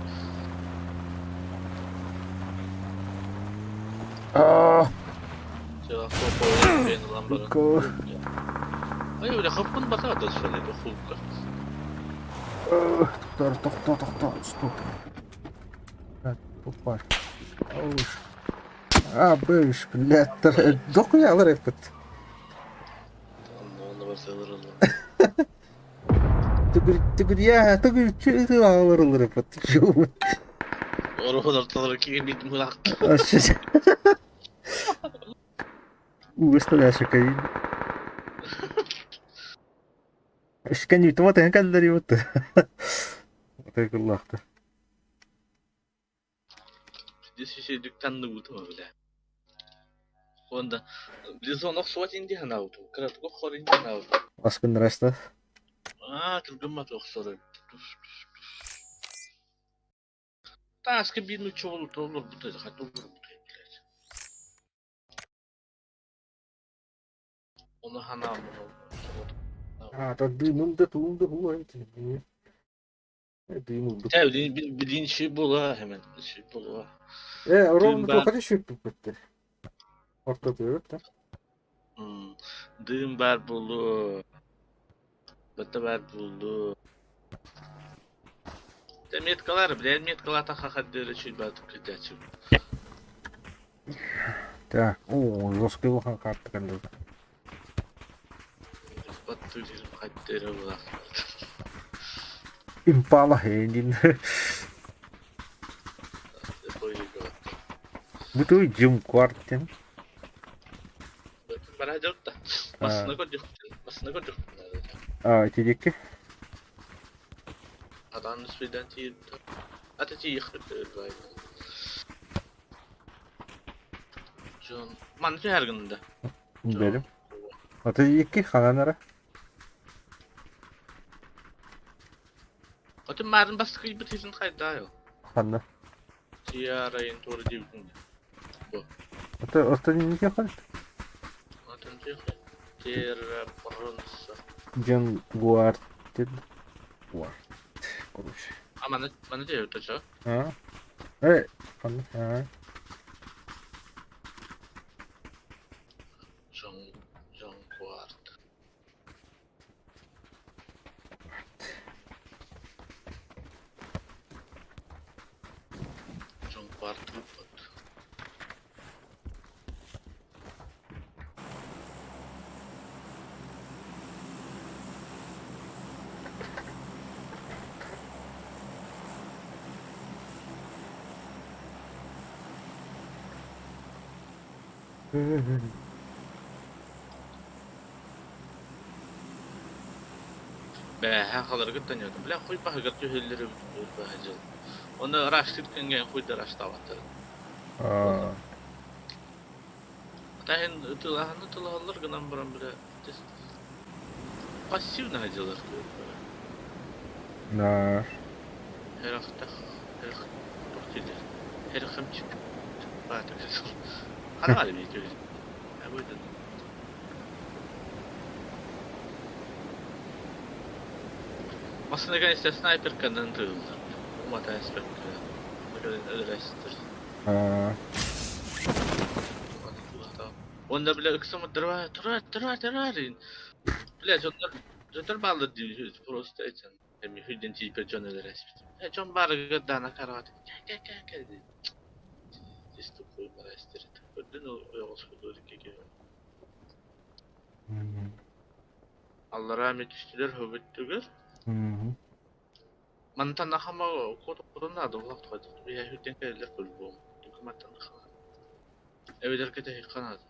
Aaa. Cevap topu oyun lan bana. Сука. Ay öyle kapın bakar da söyledi. Hulka. Тохта. Стоп. Попасть. Ауш. Быш, блядь. Докуялар эпет. Onu basılır olur. Түгүр чөйрө алыр эпет. Orhun ortaları ki bir mülak. Что я шокоин. Ишкен ютума тен калдыр вот. Вот это лахта. Desi şey dükkanını buldu bile. Onda biz onu suat indi hanavdu. Kırat kokkor indi hanavdu. Аскын раста. Kırgınma çok soru. Taskı bir nuç olur bu da hatta olur bu da. Onu hanavdu. Так дымым да туым да хуа эти. Дымым да. Tabii bildiğin şey bul ha hemen. Şey bul ha. Ровно ben- только решить bitti. Orta diyor da. Dığım ver bulu. Bata ver bulu. Меткалар, блядь, меткала так ходили чуть бат кидачу. Так, о, жесткий лохан карты калды. Бат тузир ходили булак. Импала хендин. Буту жим квартен. Бара жокта. Басына көдүк. Басына көдүк. Эти деки. Адан свидан тип. Ата ти йыхып бай. Жон, ман her günde. Benim. Ata iki hananara. Ata marın bastığı bir tizin kayda yo. Hanna. Tiyarayın toru dibinde. Bu. Это не ехать? Atınca Террапронса. Джангуар. Гуар. Короче. А мене де это чо? А? А? Джонгуард. Джонгуард выпад. Бәһә халар гыттан ятым. Бля хуй баһа гытты хелләре баһа жыл. Оны раштык кенген хуйда раштаватыр. А, Тахин тылаһалар гынан барам бля. Пассивно һаҗалар. да. Heraqtaq. Heraq. To'xtaydi. Heraqimchi. Ba'da kesur. Qana qilib yeydi. Abuda. Aslında işte sniper kanından tığıldı. Umata aspekt. Ödüleştir. А, Onda bile ıksımı durar. Bile onlar bağlı değil. Prosta için. Hem hüdden tipe canı resmi. John Barga dana karat. Gel. İşte koy bana istedim. Ödün o yolsuz ki. мгм, Allah rahmet üstüler hübüttügür. мгм. Mantan nakama koduna da vakit koyduk. Ya hüdden kayırlar bölüm. Çünkü mantan nakama. Evet harekete yıkanadı.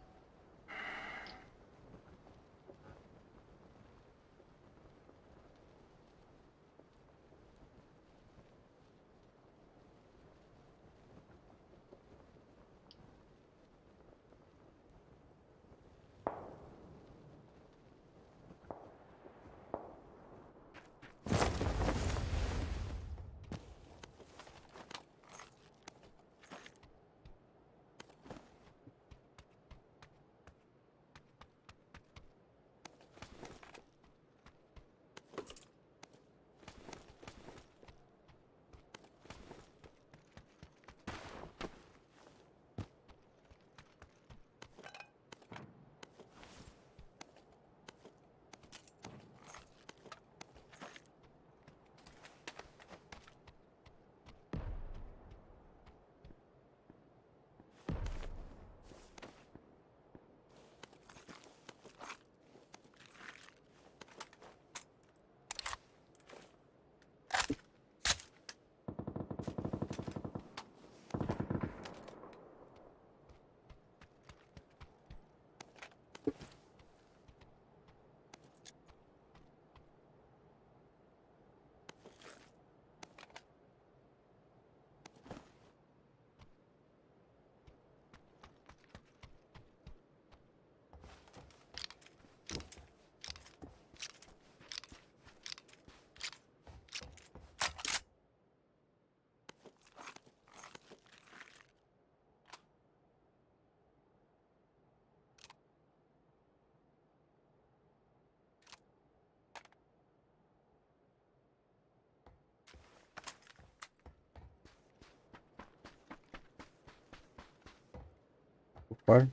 Var.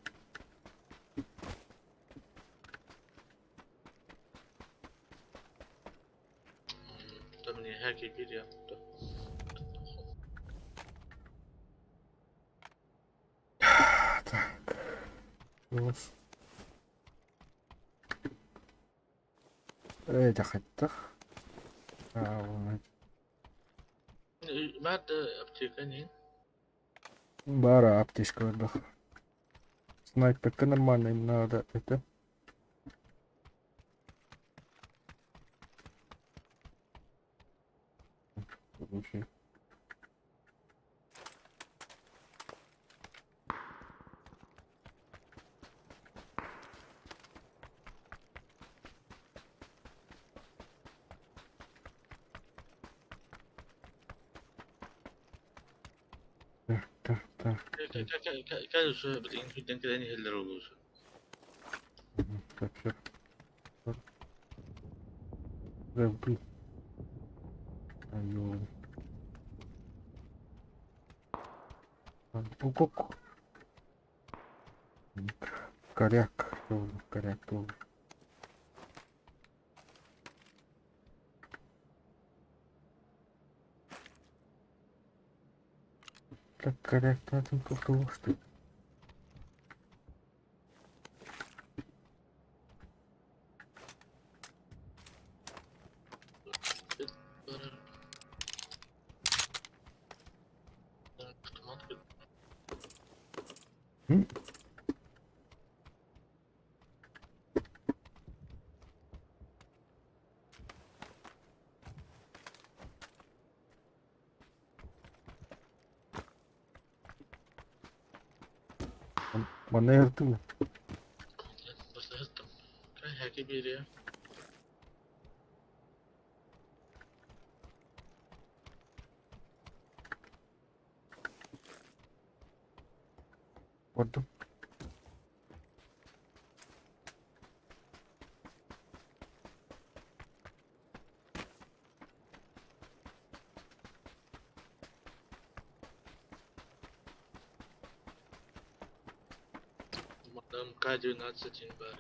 Tabii herkes bir yaptı. Of. Öyle hatta. Mert аптека Бара аптечка отдых. Снайперка нормальная, им надо это. Слушай. Tak. Gel şu bildiğin hüdden gelen yerler olur. Kaçır. Revdi. Ayo. Укок. Коряк. Коряк тоже. Так коряк там как-то что. Bana yardım mı? Nasıl hıttım? Herkes bir ya. Vurdum. Umarım K12 için bari.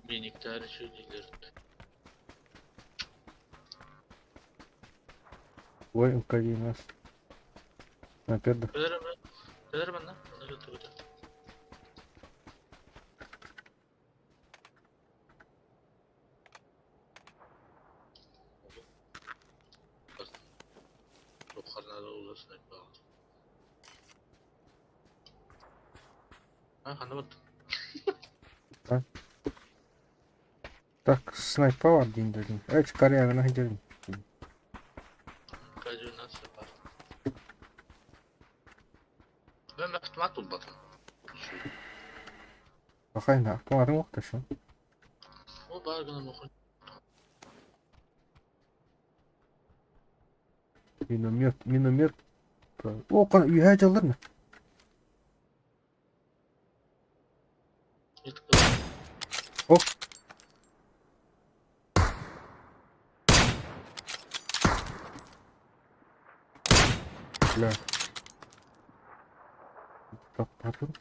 Miniktarı şu değiller. Ой, МК нас. Опять да. Kadar bana? Onu götürdü. Yukarıda ulaşmak bağlı. Ha, anlamadım. Так, снайпа var diyeyim dedim. Evet kariyerine gidelim. K12 yapar. Ben mehtumat bulmadım. Bakayım da aklıma yok da şu an. O bargına bakın. Миномет. O kadar üye alır mı? Yetkili. Hop. Bля. Kapattım.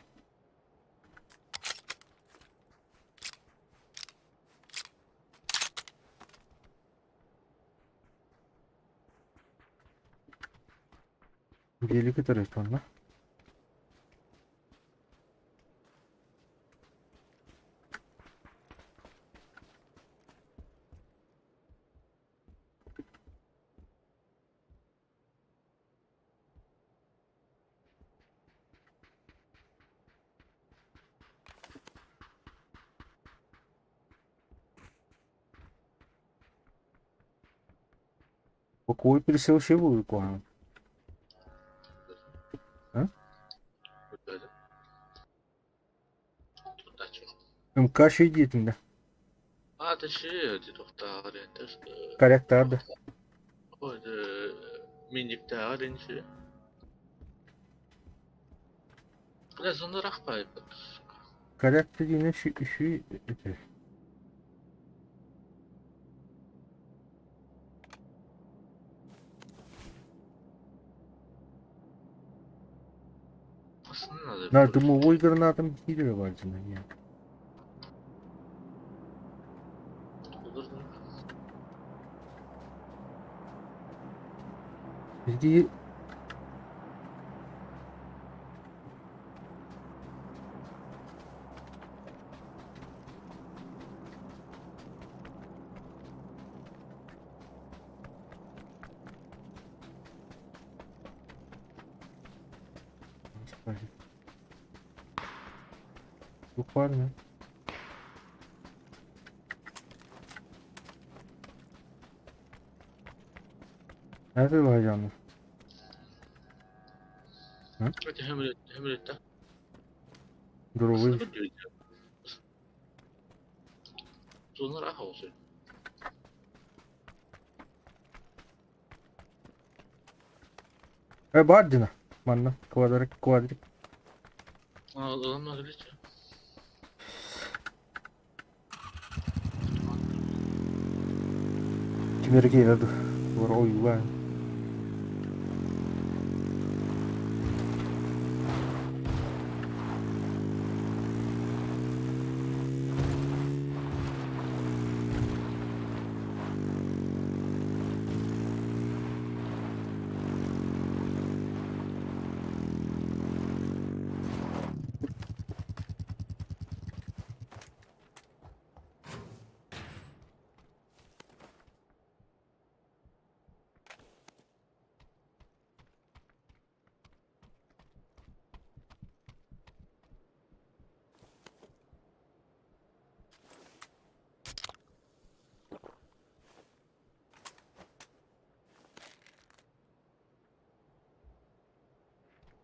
Geri gidelim sonra. Какой присел шивую куан? Böyle. Tut açma. МК şey diyordun da. Ateşi doktor enter. Karakter de. O miniktar inşi. Biraz onu rakbayıp. Karakter yine şu Aslında на дымовой гранатом хилер важно. olur mu? Иди. Буквально. Nerede var canlı? Hadi hemret de. Duruyor. Aslında diyor ya. Sonra ah olsun. Bardina. Manna. Kvadrik. Adamlar öyle ya. Kimleri geldi? Var oy var.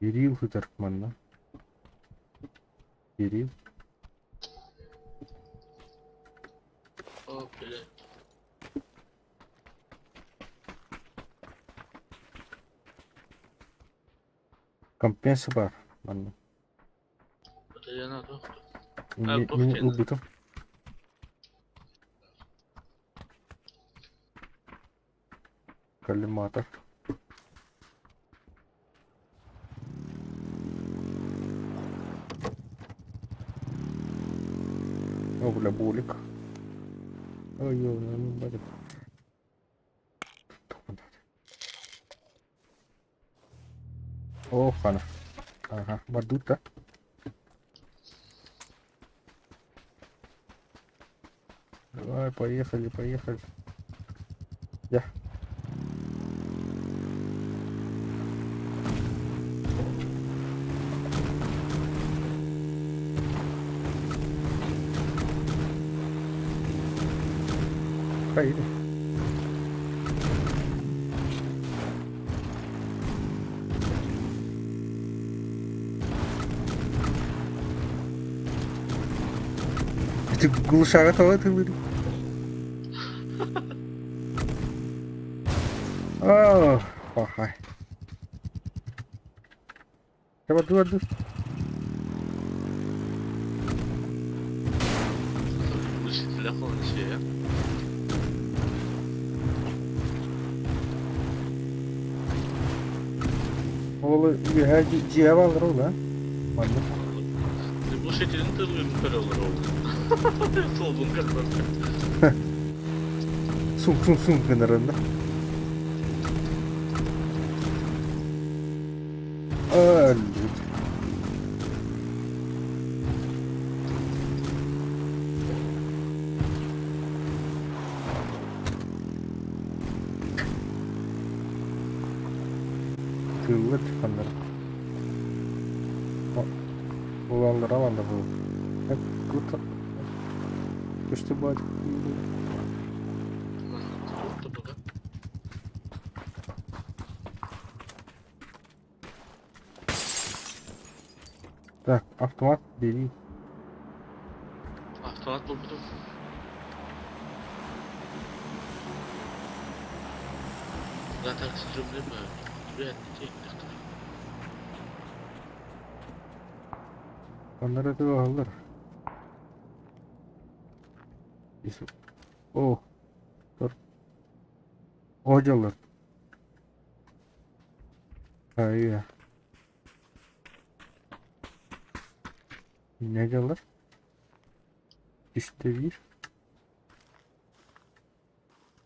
Yedi yıl tutar manna. 7 yıl. Hop böyle. Compensa var manna. Öte yana doktor. Mini ubutu. Kallimata. Ogla bulik. Oj, bak. Oh, kana. Aha, Maduta. Давай, поехали. Я. Haydi. Ты глушара того ты выри. Oh, hay. Dur. Bu şekilde konuşuyor ya. Oğlu bir her ciğer alır o lan. Mandık. Bu şekilde tırlıyorum böyle olur oldu. Solduğum kadar. Sung kenarında. Öldü. Kıvlı tıkanları. Olanlara var da bu. Hep kurtar. İşte bu acık. Tuttu bu da. Так, автомат бери. Автомат buldum. Zaten sürümlü mü? Evet, tekniktir. Onlara da alır. Oh, dur. Hocalar. Hayır. Ne diyorlar? İşte bir.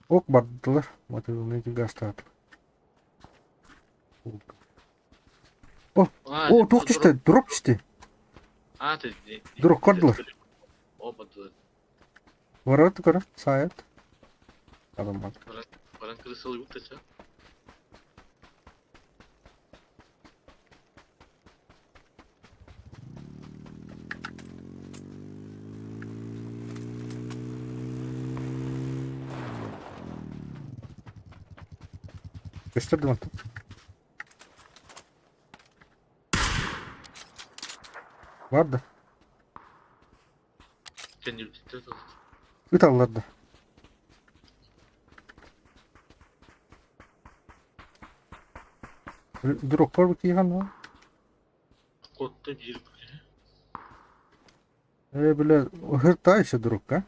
Ok battılar. Motorunu gaz tartı. Oh, çok işte. Drop işte. Ha, Drop koydular. Olmadı. Var kara. Sayet. Adam bak. Paran kırısalı yok da. Gösterdim hatta. Vardı. Kendi bitirdi. Üt alırdı. Drop var bakayım hanım. Kodda bir bile. Böyle hırta işte drop ha.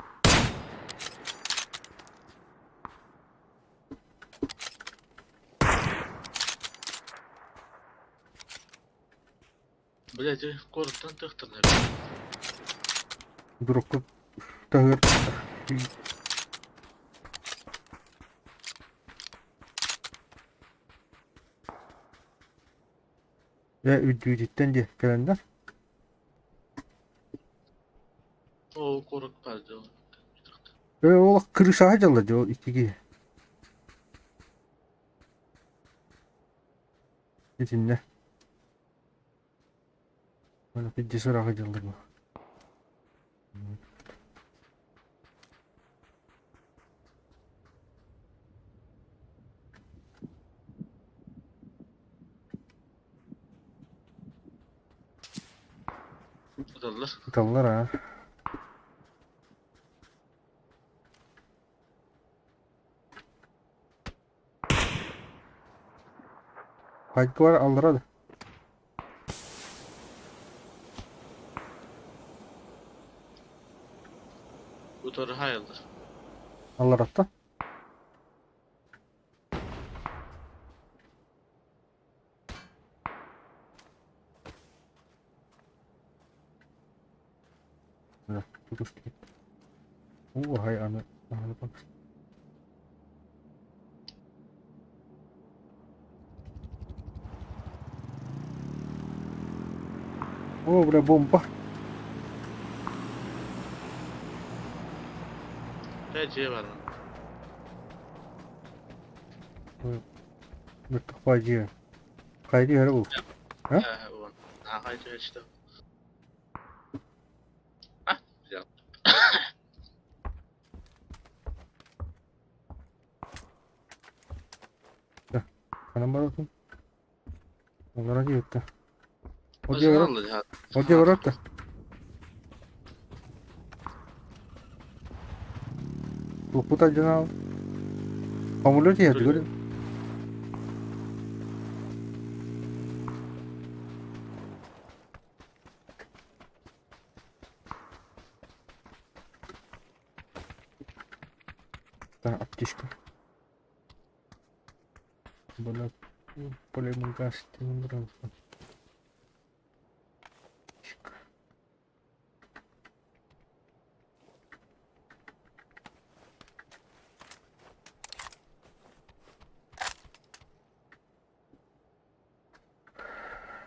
Bilece korktan tıktırlar. Drop da hır. Ve ücretten diye gelenler. O kork pazdı o. Ve o kırışa hacalıcı o iki. İçinde. Böyle bir cesur hacalıdır bu. Adallar. Dallar ha. Kaç var alır hadi. Bu tarı hayaldır. Alır hatta. Böyle tutuş. Hay anı. Anı bak. Buraya bomba. Tercihe var mı? Bir kafacı. Kaydı yere bu. Ha? O. Ha haydi işte. Ah güzel. Kanım var bakayım. Onlara diyor da. O Özün diyor aldı ya. O diyor da. Bu da canav. Hamurlu diye diyor. Da aptişka. Böyle polemun gazetenin biraz.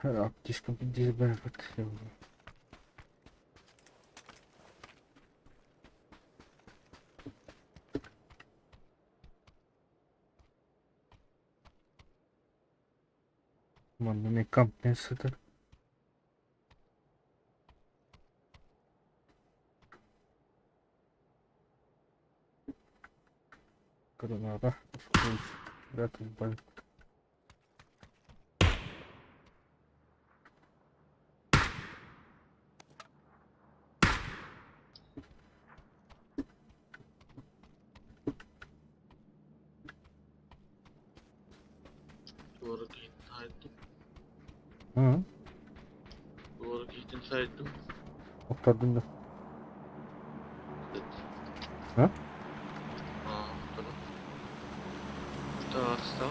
Aptişka bir dizi berbat. Manda ne kampanyasıdır. Granada. Bırakın bana. Doğru giydim saydım. Hı. Doğru giydim saydım. Oturdun da. Ha? Aa tamam. Daha sağ ol.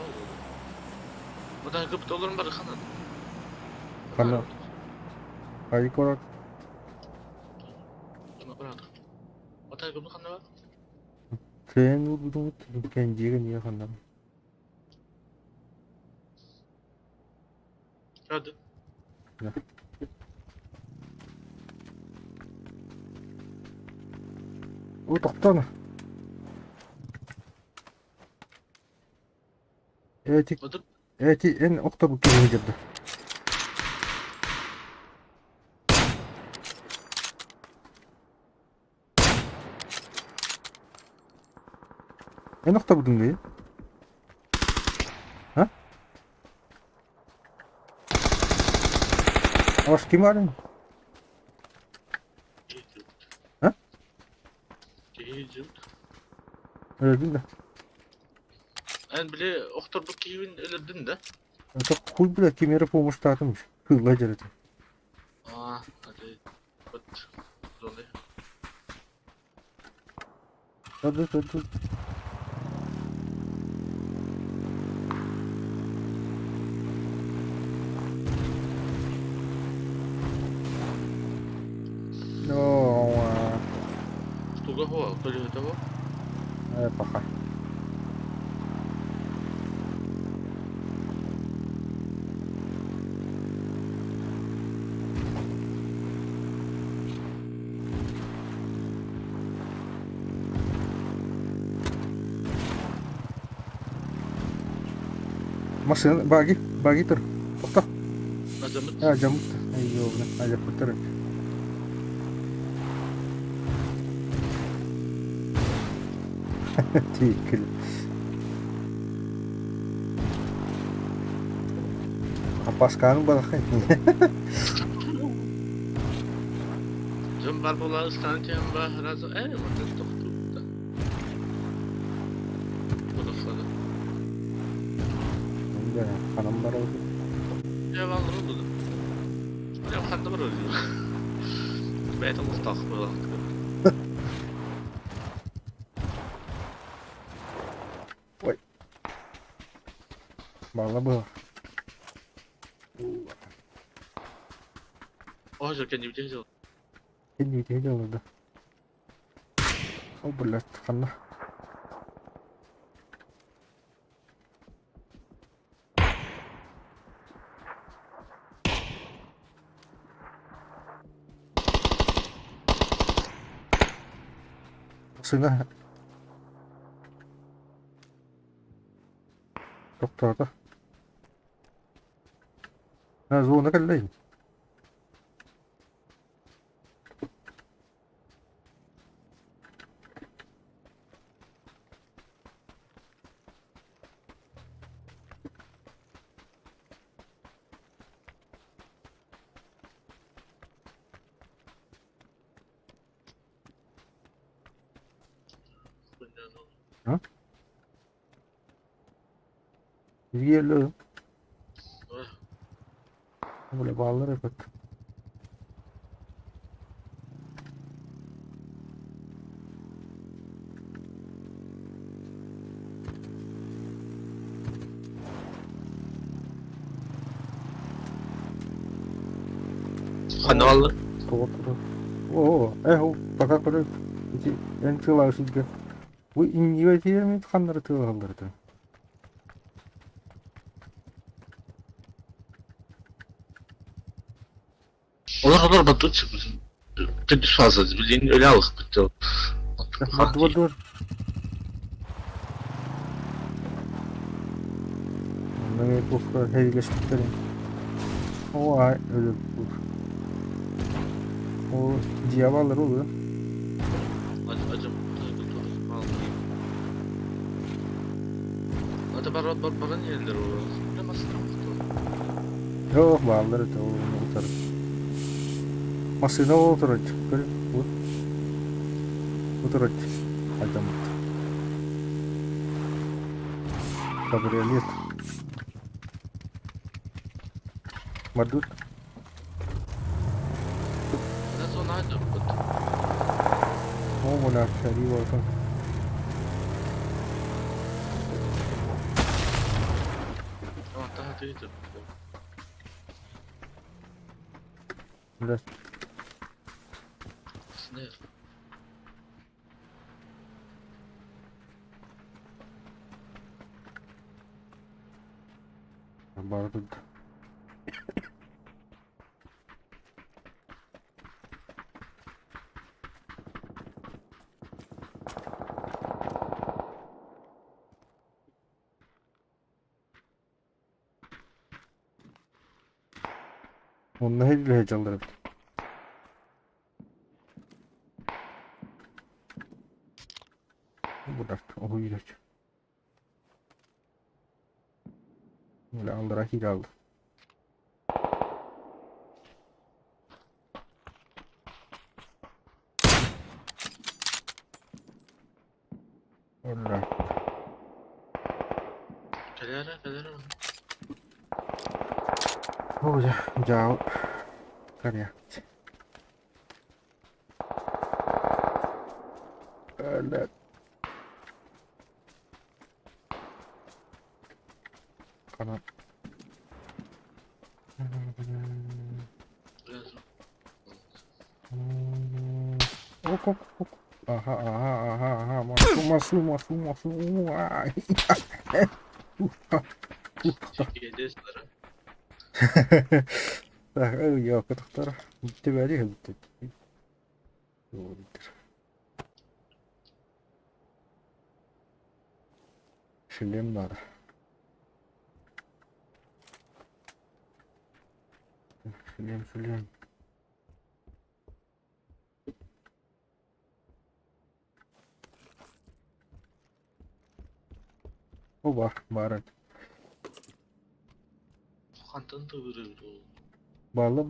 Bu da gıpta olur mu bari kanan? Kana. Kaydı korak. Buna bırak. O da gıpta kanı var. Sen bu kenciye niye kandan? Hadi. O toktana. Evet, Hadi. evet en okta bu kere girdi. En okta bu değil. Ha? Avaş kim var mı? Giydim. Ha? Giydim. Öyle değil de. En bile oktar bu giyin ölürdün de. Это хуй, блядь, кемері помощь татымыш. Хылла жереді. Hadi. Bıt. Dolu. Hadi. No, Tuga ho, tuloy ito ho. pakay. Masih bagi tur. Oke. Azamıt. Ya jamut. Ayo, aja putar. Tikil. Apa sekarang balakay? Cem barbola ıslanırken razı. Mata doktu da. Burası. Enggak, kanam var oldu. Ya vallahi oldu. Ya hatta var öyle. Beyta Mustafa böyle. Bala bu. Oh, 저렇게 뉴제죠. Ini dia aja udah. Oh, belas kan lah. Sini. Doktor tuh. Nah, zona kan lain. Hah? Iya lo. Boleh balar ya, Pak. Kanallı. Tuh. Oh, oh, bakak pada. Ini yang celah sih kan. Bu ini aja mi kanlar tuh kanlar tuh. Olur batı çıkmışsın. Kötü fazla bildiğin öyle alık bitti. Dur. Ne bu kadar hedileştikleri. O ay öyle bu. O diyavarlar oluyor. Acım. Hadi baran yerleri orası. Ne masraf mı? Yok bağları da o taraf. Masına o taraf. Böyle bu taraf. Adam. Kabriyaliyet. Madut. Nasıl ona acım? O münafşari var. Tamam daha değildi. Biraz Sinir. barut. Onunla hediye heyecanlarım. Bu da o ilaç. Böyle aldıra hile aldı. Öyle. Kadere. Ой, жау. Коряк. Öyle. Kanat. Biraz Ok, ok, ok. Aha, aha, aha, aha. Masu. Ay. çekildi sonra. Так, я доктор. Тебя режут. Шлем надо. Шлем. Оба, барат. Kantan da vuruyor. Баллы.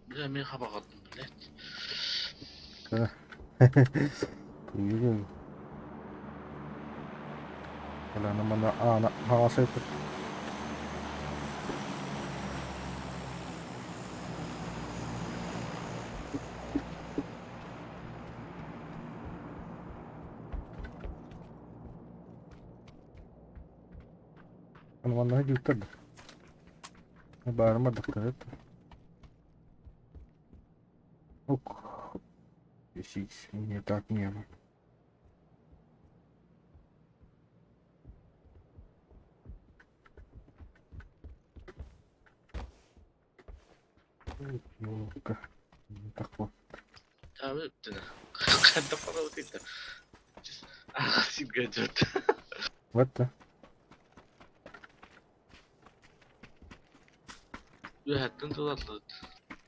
Ben mi hava kaldım bilet. Yürü. Ulan bana ana havası ettik. Vallahi yutturdu. Bağırmadık da. Ok. Здесь мне так не было. Ёлка. Так вот. Tabii ettin. Kanda para ödeydi. Ağzım gacırdı. Вот да. Ühettin tutatlı.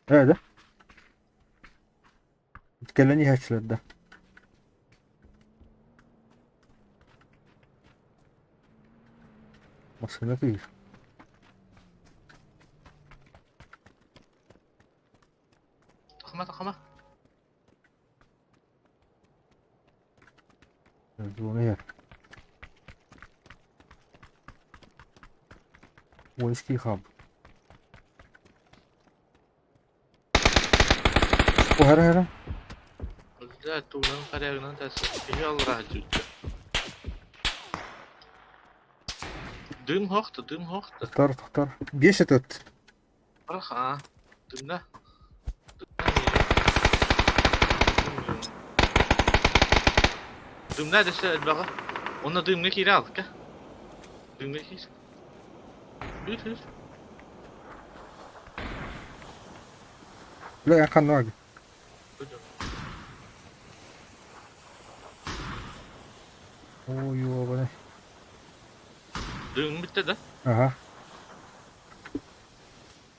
Öyle. Gelen ihtiyaçlarda. Masada kıyır. Takma. Bunu yer. Воинский хаб. O her. Güzel tuğlanın karayağından tersi. İyi Allah razı olsun. Düm hoqtu. Tutar. 5 этот. Bırak ha. Dümle. Dümle de söyle bana. Onunla dümle kiri aldık ha. Dümle kiri. Yürü. لا يا خان واقف. Oy bana. Düm bitti de. Ага.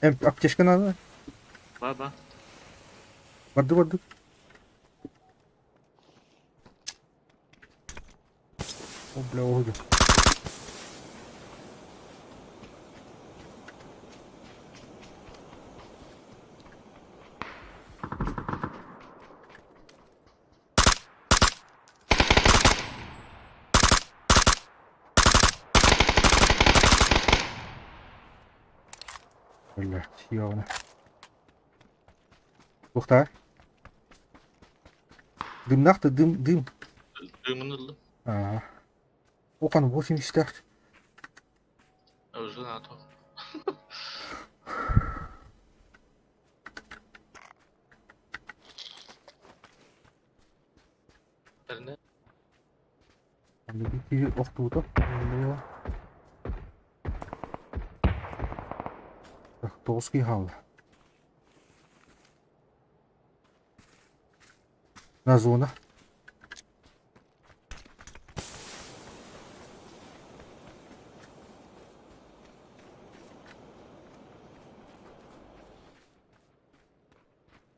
Аптечка надо. Baba. Vardı. О, бля, oldu. Блять, явно. Ух ты. Дым нахты, дым. Dümün oldu. Ага. Оқан 84. Özgün atom. Nerede? Anda bir kişi oktuğu. Bak 9 kişi kaldı. На зона.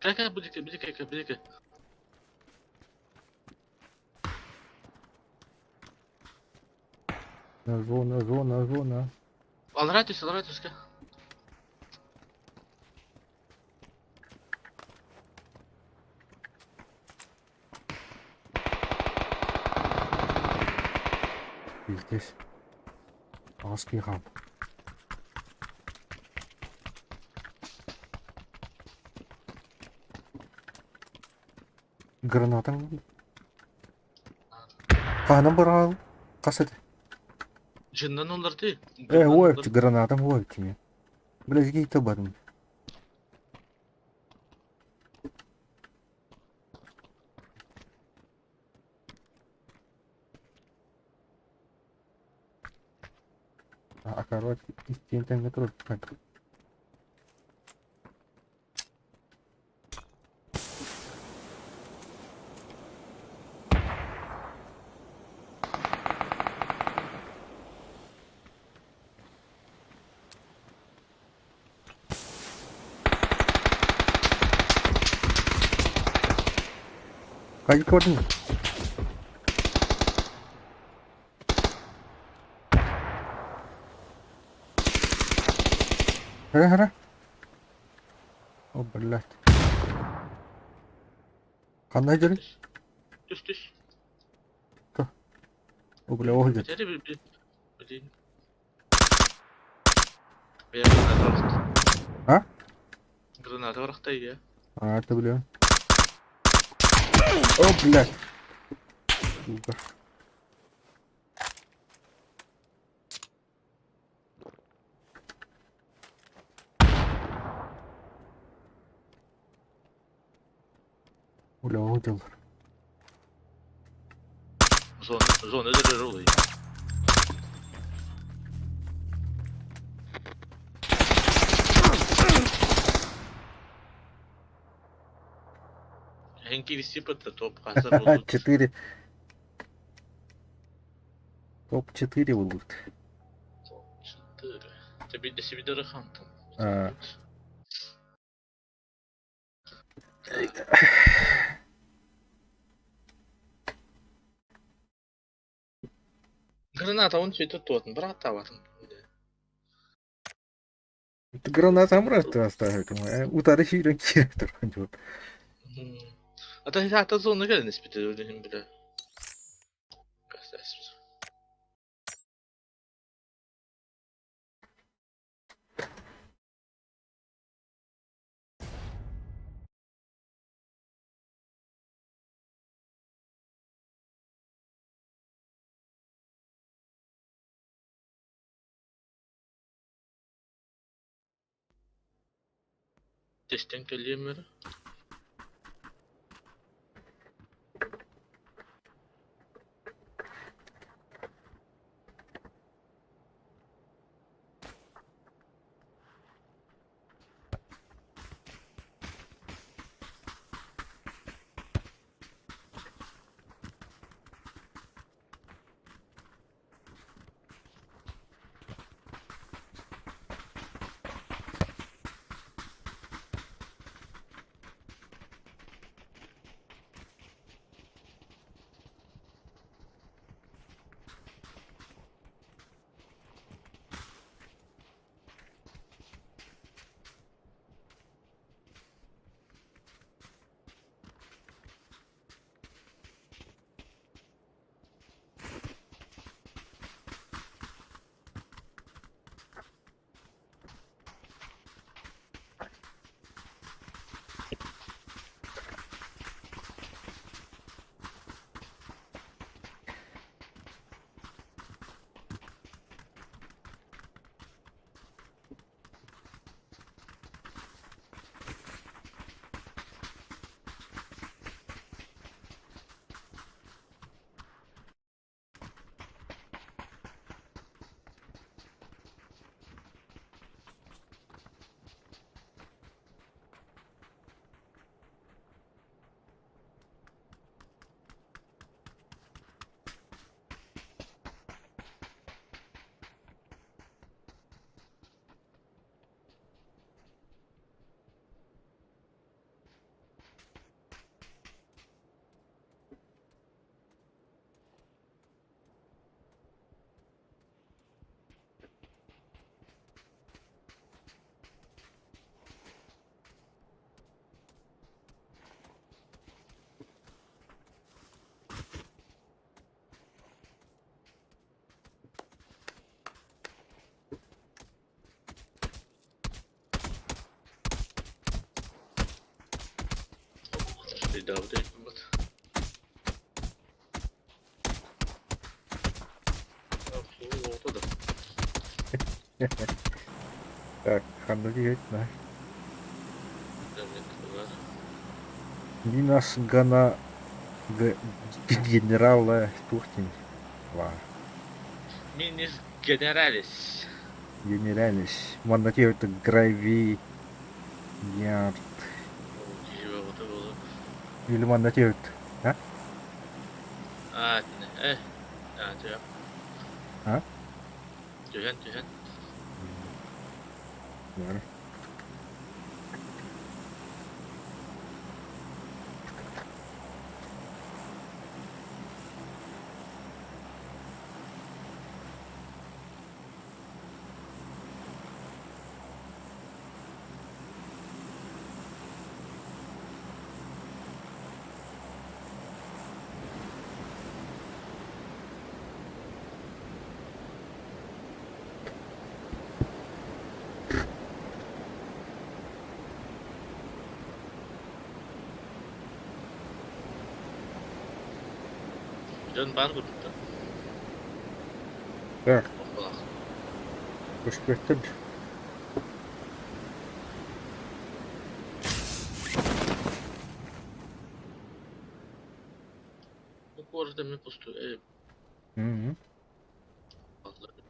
Gel bir dakika. На зона. Alratüs gel. И здесь. Az kaldı. Granatan mı? Kanım bırak. Kasıt. Içinden olur değil. O evci granatan o evci mi? Biraz giyte barın. Akarvat isteyen tane tur. Kayık var mı? Hara. O bellat. Kanday jari. Düş. O bile oldu. Beteri bir değil. Veya granata bıraktı. Ha? Granata bıraktı ya. Artı biliyorum. O bellat. Super. Ula oldu. Zona neler oluyor? Henki висипет, топ hazır bulduk. 4. Top 4 buldu. Четыре. Тебе до себе дорогам там. А. Граната, он все это тот, брата в этом. Granatan bıraktı hasta. Utarışıyla kiyedir. А то зона geldi nispet ediyorum bile. Göstersin. Testten geliyorum böyle. bir daha bu da yapılmadı. Ortada. Так, handelt nach. Demek var. Minas gana ge- generale Turtin var. Minis Generalis. Generalis. Mandatıyor это Gravy Yard. O kişi ve otu olur. Или mandatıyor. Ha? Evet ne? Ya diyor. Ha? Tühen. Var. Dön bar grupta. Так, Okulak. успехтер. Bu korda mi pustu? Hı. Vallahi.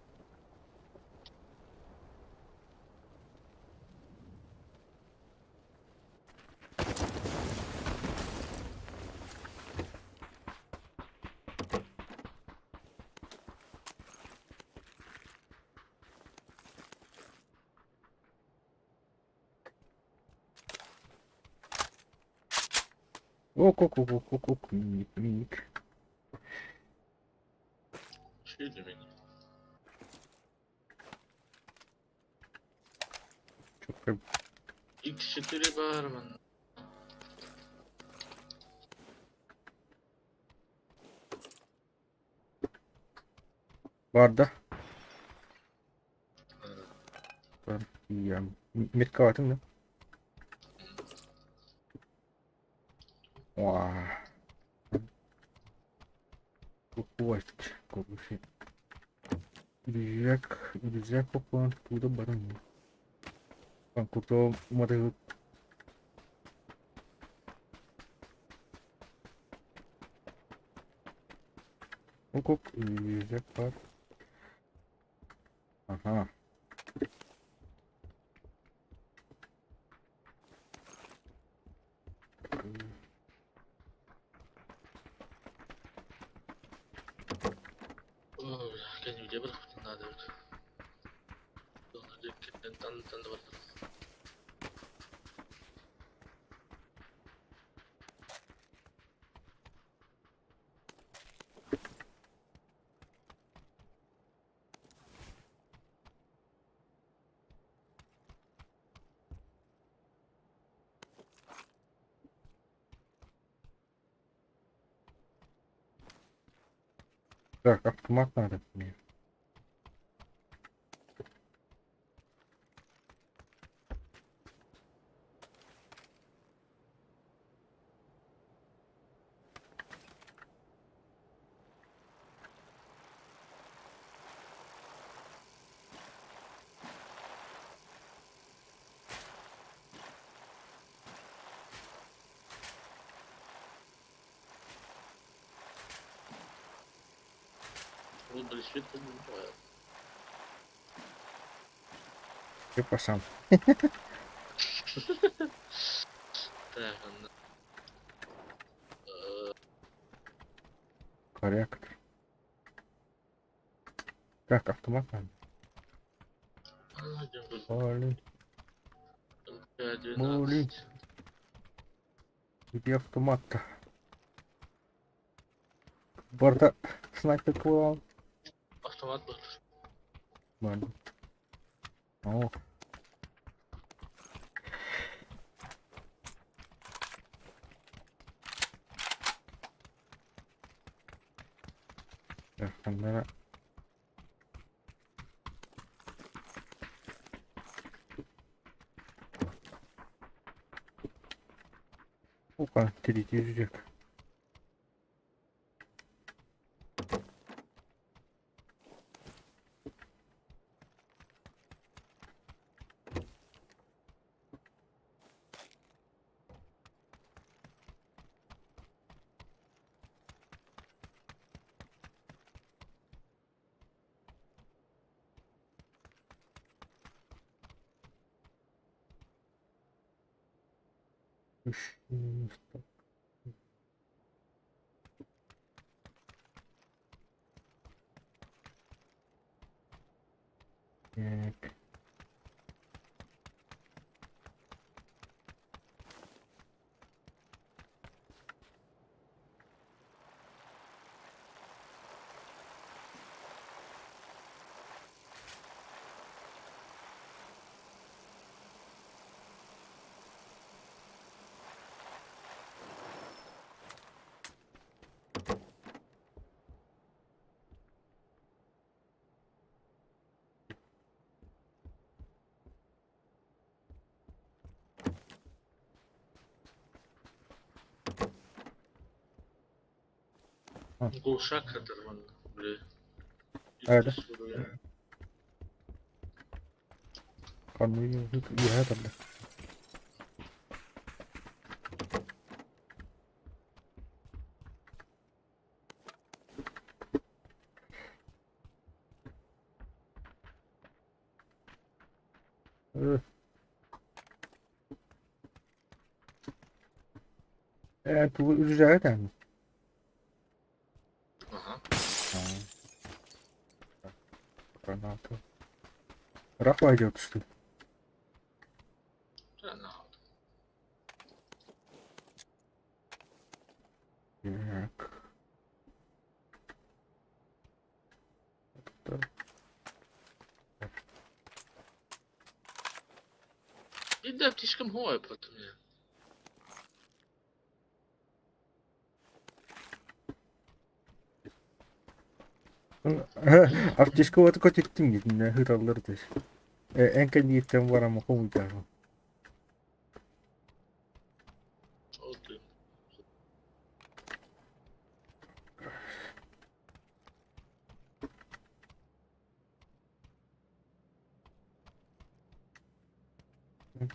Ок, мик. Şey demek. Çok da X4 var mı? var da. Var. Ya, metkavatın ne? Vaa. Kokovaç. Kokoşi. Gidecek kokulan tuğda barın mı? Ben kutu umadı. Hukuk. Gidecek var. Aha. Oh, kendimi de bıraktım daha da. Sonra dikkatten tanıdı var. Так, автомат надо мне. Bu bilişim mi? Ты пасам. Так, anladım. Корректор. Так, автомат надо. Anladım. Блин, блин. Где автомат-то? Борта снайпер клал. Otomat var. Ладно. О, так, наверное. Ух. Bak diriti yüzecek. Üş. Yek. Kuşak kadar bana. Böyle Öyle. yüz vuruyor. Kanmayı iyi herhalde. Evet. Evet bu ücret mi? Aha. Ha. Granatı. Rak var ya tuttu. Sen ne aldın? Yek. Bir de pişkim hava yapıyordum ya. Aftişko vatı koçettim gidin. Hıralları da. En kendi yitten var ama komayacağım. Oldu.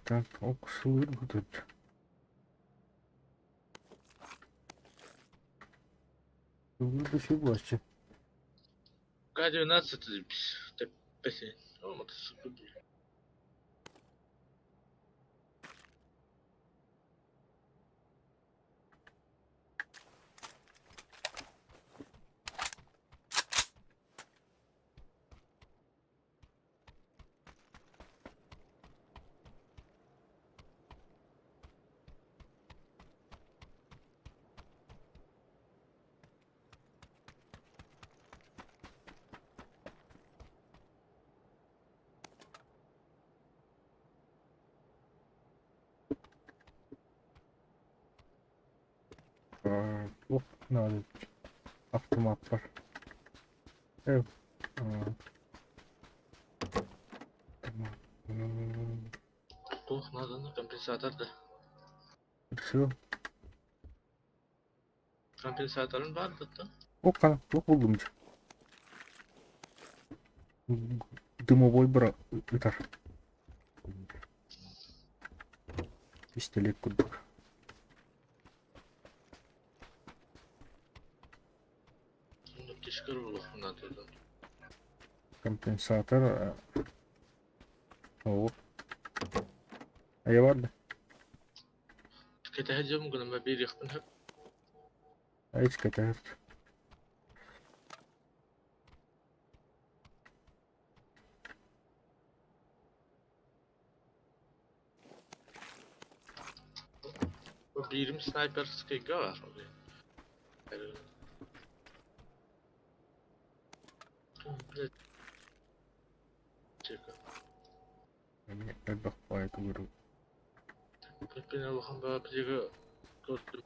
Так, оксулur budur. Burada şey bulaşacak. Galiba nasıl tutulmuş? Tepesi. Olmadı. Sıkı değil. Oh, nalet. Avtomat var. Evet. Tamam. Oh, надо kompensator da. Şu. Kompensatorun vardı da. O kan. Yok buldum. Дымовой бра... Это... Пистолет курдук. Şimdi pişkir olur. Надо da. Компенсатор. О. А я vardı. Tüketeceğim günü ama bir yakın hep. А hiç kaçar. Bu birim sniper skill'ı var. Yani, komple çekiyor. Ben bak bayağı doğru. Pepine bakın böyle bir yere gördüm.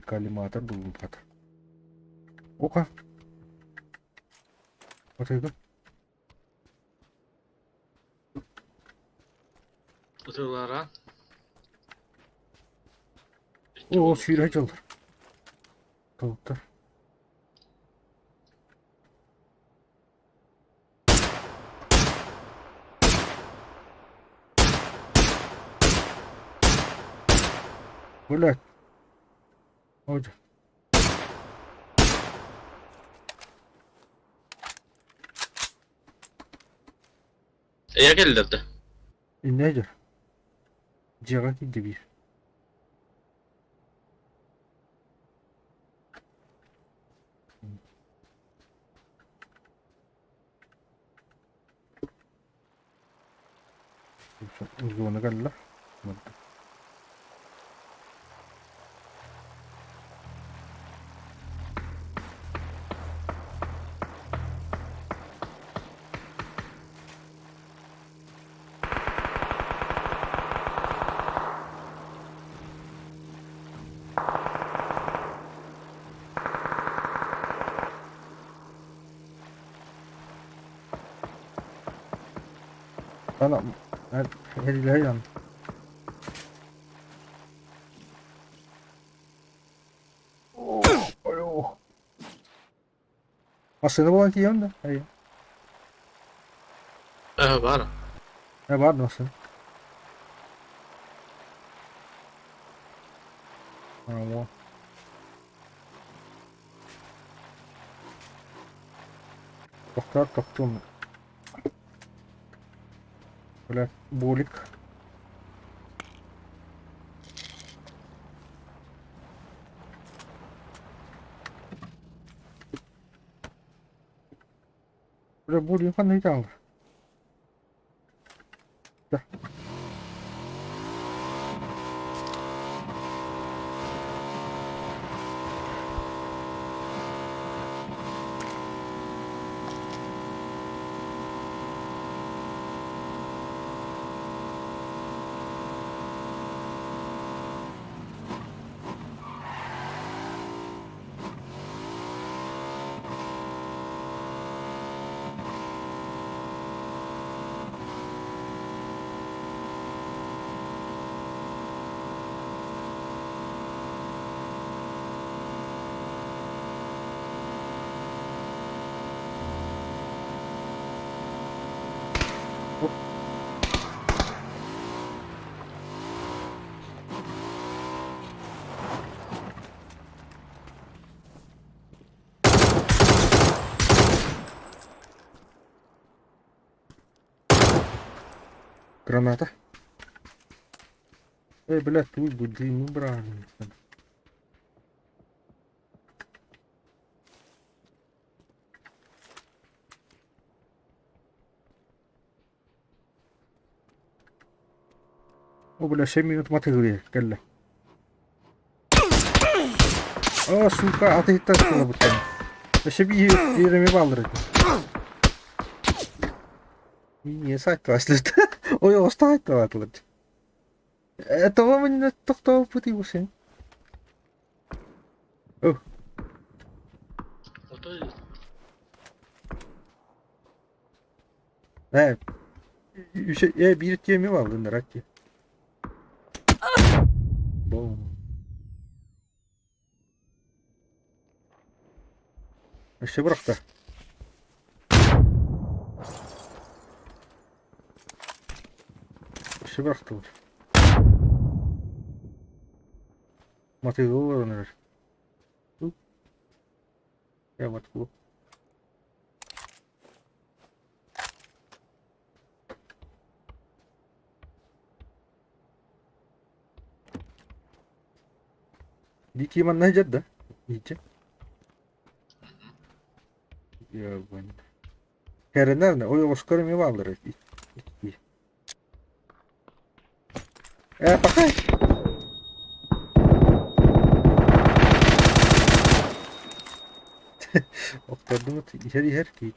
Коллиматор buldum zaten. Oka. Otaydı. Utuglara. O suyla çaldır. Tavukta. Böyle. Hoca. Ya geldi. Nedir? Ciğer gitti bir. Uzun galla. Ana her ilahi yan. Oh. Aslında bu anki yan da. Hayır. Var. Ne var nasıl? Ama. Doktor doktor. Böyle bulik. Böyle bulik kan ne tanır? Da. Granata. Блядь, тут буди, ну брали. O bля, 7 minut mata geliyor. Gel lan. Aa suka ateş taşıyor bu tane. Ще bir yerime bağlırdı. Niye sayt başladı? Ой, оставить давай. Этого мы не тоқтау пути bu Oh, Oto he. Bir gemi var bunlar hadi. Bom. İşte bıraktı. İşte bıraktı. Matı var onlar. Ya matı bu. دي كيما انها جدة يجي يا بني Herrenlerine o Oscar'ı mı bağlar? Bakay. Oktardımı her ki.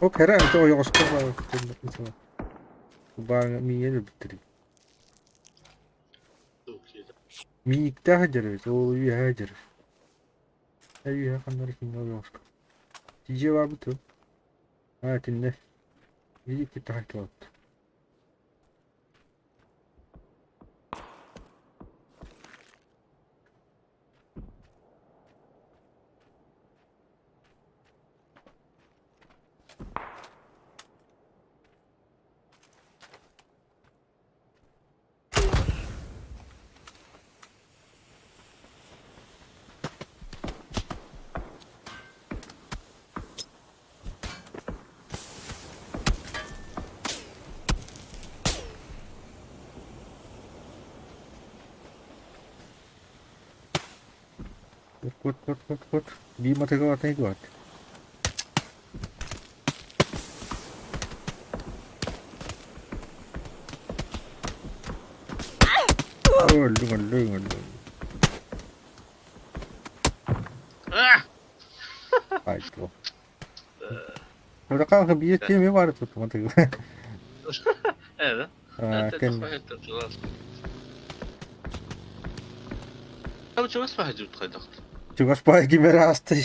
Ok herren inte o Oscar var. Bana mi gelir bitireyim. Türkiye'de. Mi ikta hacer o iyi hacer. Ey kanları kimler yok. DJ var bu tür. Ha dinle. İyi ki takip et. Kut. Di mata kau atas itu at. Öldüm. Ah! Haydi. Orada kanka bir yetki var tuttu mata kau. Evet. Ha Hatta kan. تخيلت خلاص. طب شو اسمها جبت خيدق؟ Çıkış pay gibi rastı.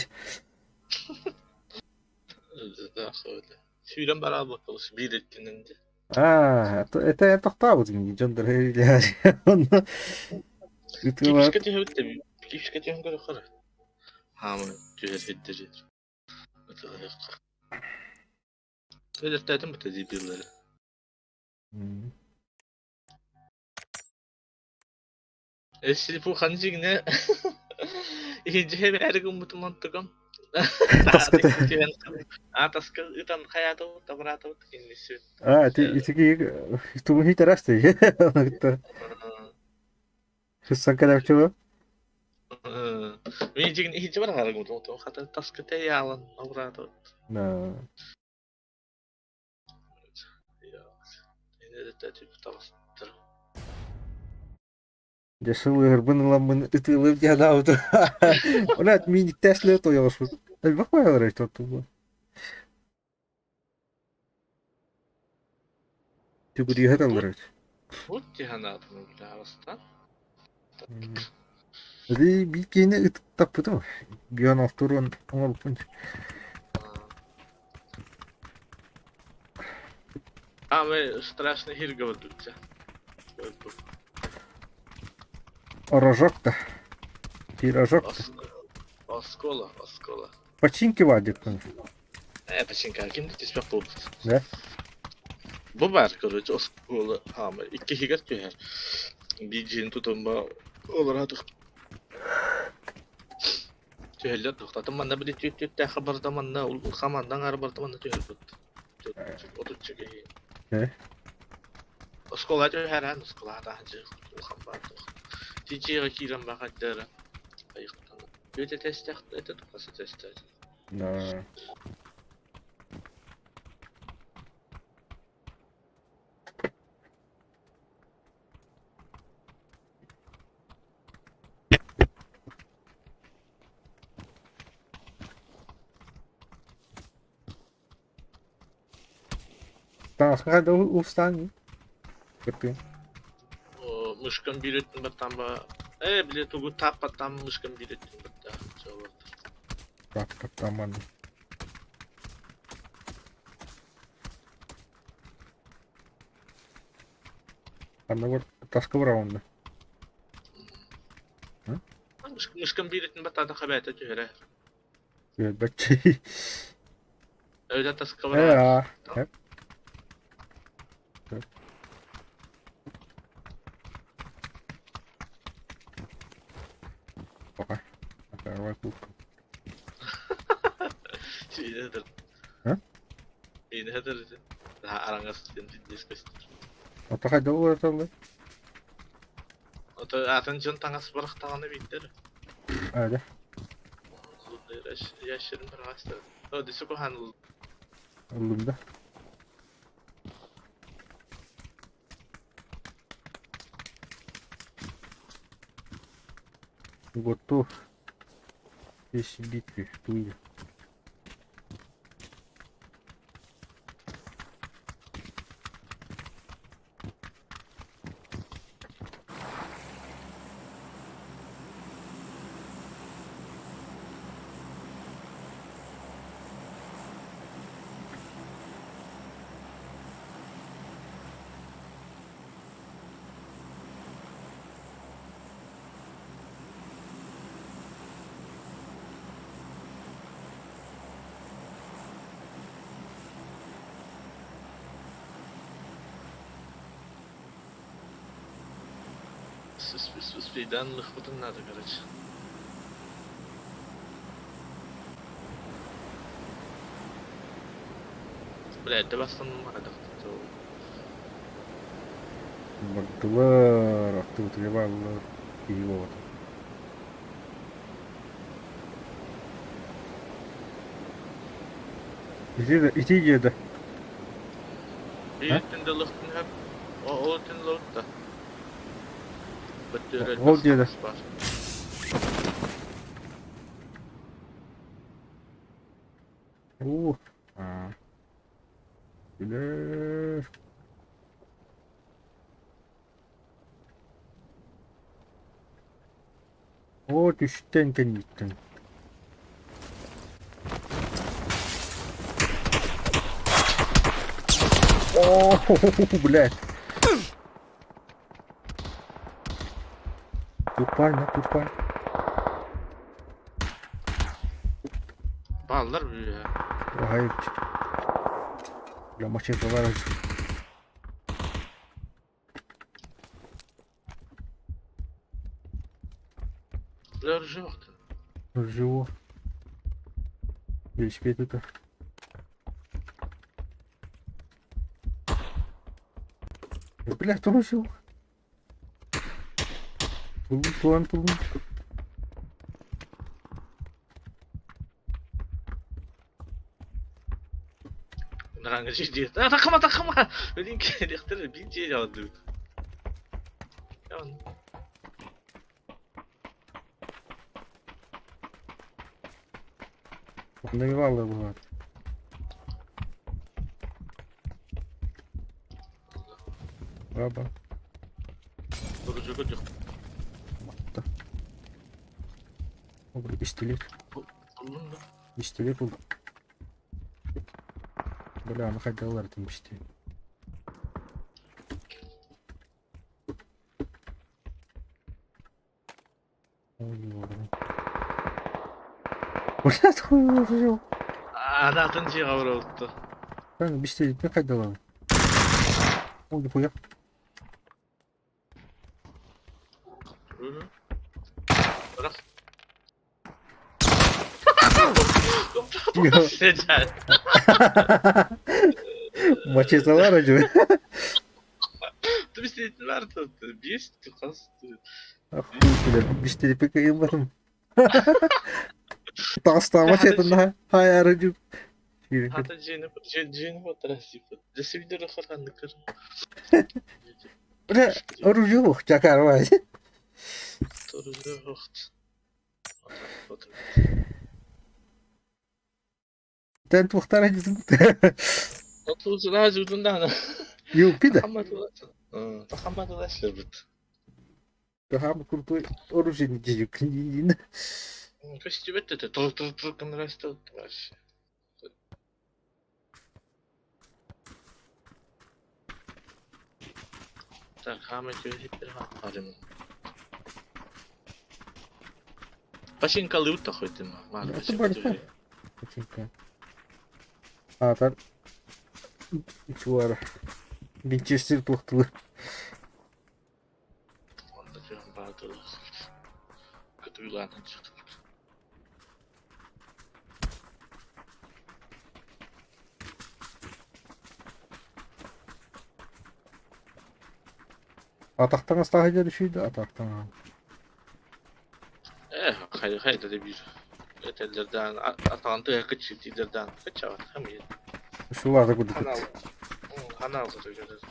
Şuydan beraber kalış bir etkininde. Ha, ete tahtavuz gibi candır herhalde. Onu Kif ütüler. şirketi hevit tabi. Kif şirketi hangi yukarı? Hamı cühet hiddeci. Öyle dedim bu tedbirleri. Eşli bu kancık ne? İkinci hem her gün mutlu mantıkım. Taskıda. Taskı utan hayata tabrata kendisi. Ha, içki tumu hiç rastı. Hıssan kadar çoğu. Мен жигин хич бар хараг мут хата таскыта ялан аврато. Na. Я. Эне дэ тип тавастыр. Yaşlı hırbın lan ütülüp ya da oldu. Ona mini Tesla toyuyorsun. Bak bayağı işte bu. Çünkü diye hatalar. Вот тиханатын bilawastan. Jadi bikinnya itu tapi tuh. Biar turun walaupun Аме страшно хирга вдуться. рожок da. Пирожок. Оскола. Починки вадик. Починка kimde tispek buldu. Ne? Bu var koruyucu oskola ame. İki higat köher. Bir cin tutumba olur atık. Tüheller toxtatım manna bir tüt de haberda manna ul xamandan arbarda manna tühel bud. Otur çıkı. Ne? Oskola tüher han oskola da hacı xambar. Ticiye kiran bakatlara. Ayıqtan. Öte test etti tukası test etti. Na. Tamam, hadi ustan. Betul. O müşkün bir etin batan ba. Bile tugu tapatan müşkün bir etin batan. Cevap. Bak tamam. Karena gue tas ke berapa nih? Müşkün bir etin batan da haberte tühere. Ya baca. Öyle tas kavra. Ya. Hep. Oke. Agak aku. Şeyde hadır. Ha? Şeyde hadır. Daha arangas diskusi. Apakah jauh atau enggak? Ota atın can tangas barak tağını bitir. Ada. Yaşırın bir hasta. O disi ko hanul. Belum dah. Готов. Весь битвы, что я. Sus fidanlık bunlar da garaj. Buraya bastım adam. Baktılar. Aktiviteye bağlılar. İyi baba. İti yedi. Bir tinde lukten hep o tin lukta. Bitti O yedi. var. Ha. Bilir. O düşten gittin. О, блядь. Тупань. Bağlar mı ya? Hayır. Ya maçı var. Lörcü baktı. Живу. Велосипед это. Блядь, тоже жил. Тулун. Bunlar hangi diye. Takma. Benim ki direktörü bir şey aldı. Ya Onda bir varlığı bu var. Baba. vurucu gıcık. O bir pistolet. Buldun mu? Pistolet buldum. Бля, ну хоть доллар там почти. Блядь, хуй уже. Anlatın şey kavur oldu. Ben pistolet ne kadar доллар? Ой, нихуя. Bırak. Yok. Secel. Мачете acı. Ты действительно vardı. Есть kastı. Хуй, блядь, pistolet pek yıllarım. Tasta мачете hay aracı. Hatta cini fotoğrafı. Cesi video falan kır. Bля, оружие yok, çakar var. Sorucu yoktu. Sen tuhtara gitsin. Oturucu daha ucundan. Yok bir de. Takamadı da şerbet. Daha mı kurtu оружие не дию. Почти вот это, только нарастет вообще. Так, Хамед görecektir halim. Başın kalıyor da koydum. Это борьба. А, так. Чувара. Винчестер тухтулы. Onda canım bağlı. Kötü yılandan çıktı. Атақтан астағы düşüydü атақтан. Haydi de bir ötellerden, atantıya kaçı, tiderden kaç var hem iyi. Şularda gördük. Kanal da görürüz.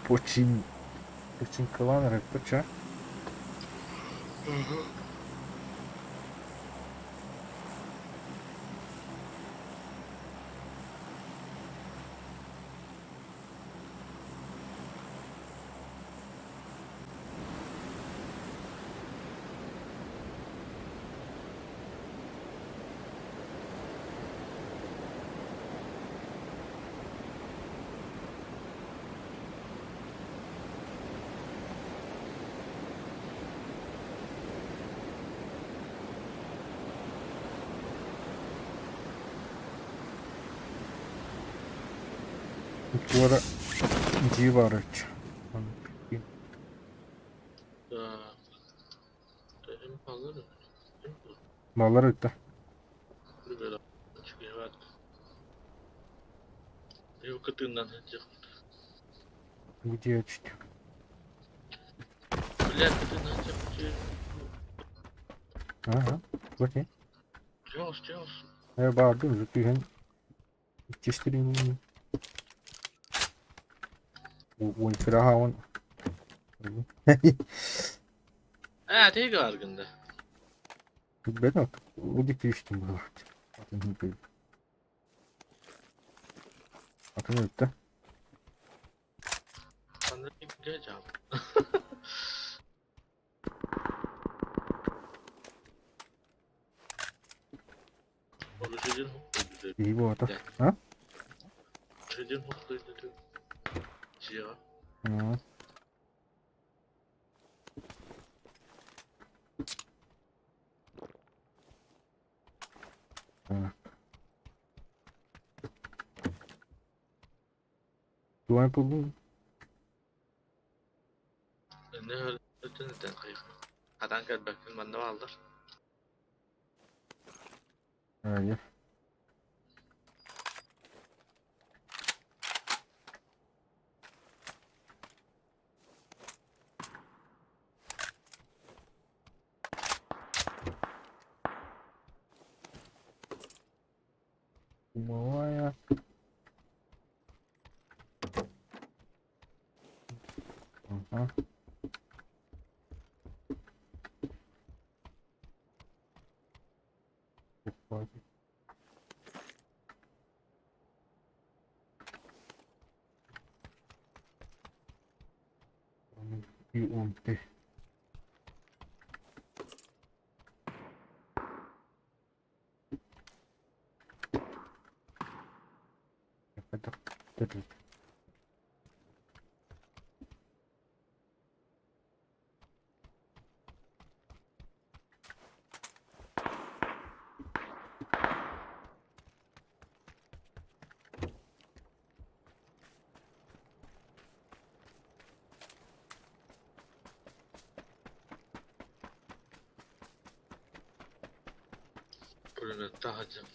Почин. Почин каланер, поча. Bu ara ciğer var aç. Так. Dedim alırım. Mallar öttü. Bir böyle çıkıyor. Yok kıtığından hiç. Video açtı. Bile kıtığından hiç. Ага. Bakayım. Çöz. Bağırdım. Zıplayın. Yetiştireyim. O infrahavan. Teyge var günde. Ben artık o dikiştim bu vakit. Atın öttü. Ben de geleceğim. Oluşacağın hukukluydu. İyi bu arada. Gel. Ha? Oluşacağın hukukluydu. Ciğer. Hı. Ha. Duvar buldum. Ne öyle neden kayıp? Kadan gel bakayım ben de aldır. Hayır. Mavaya. Aha. Çok bir umde. Hadi. Bunu dağıcım.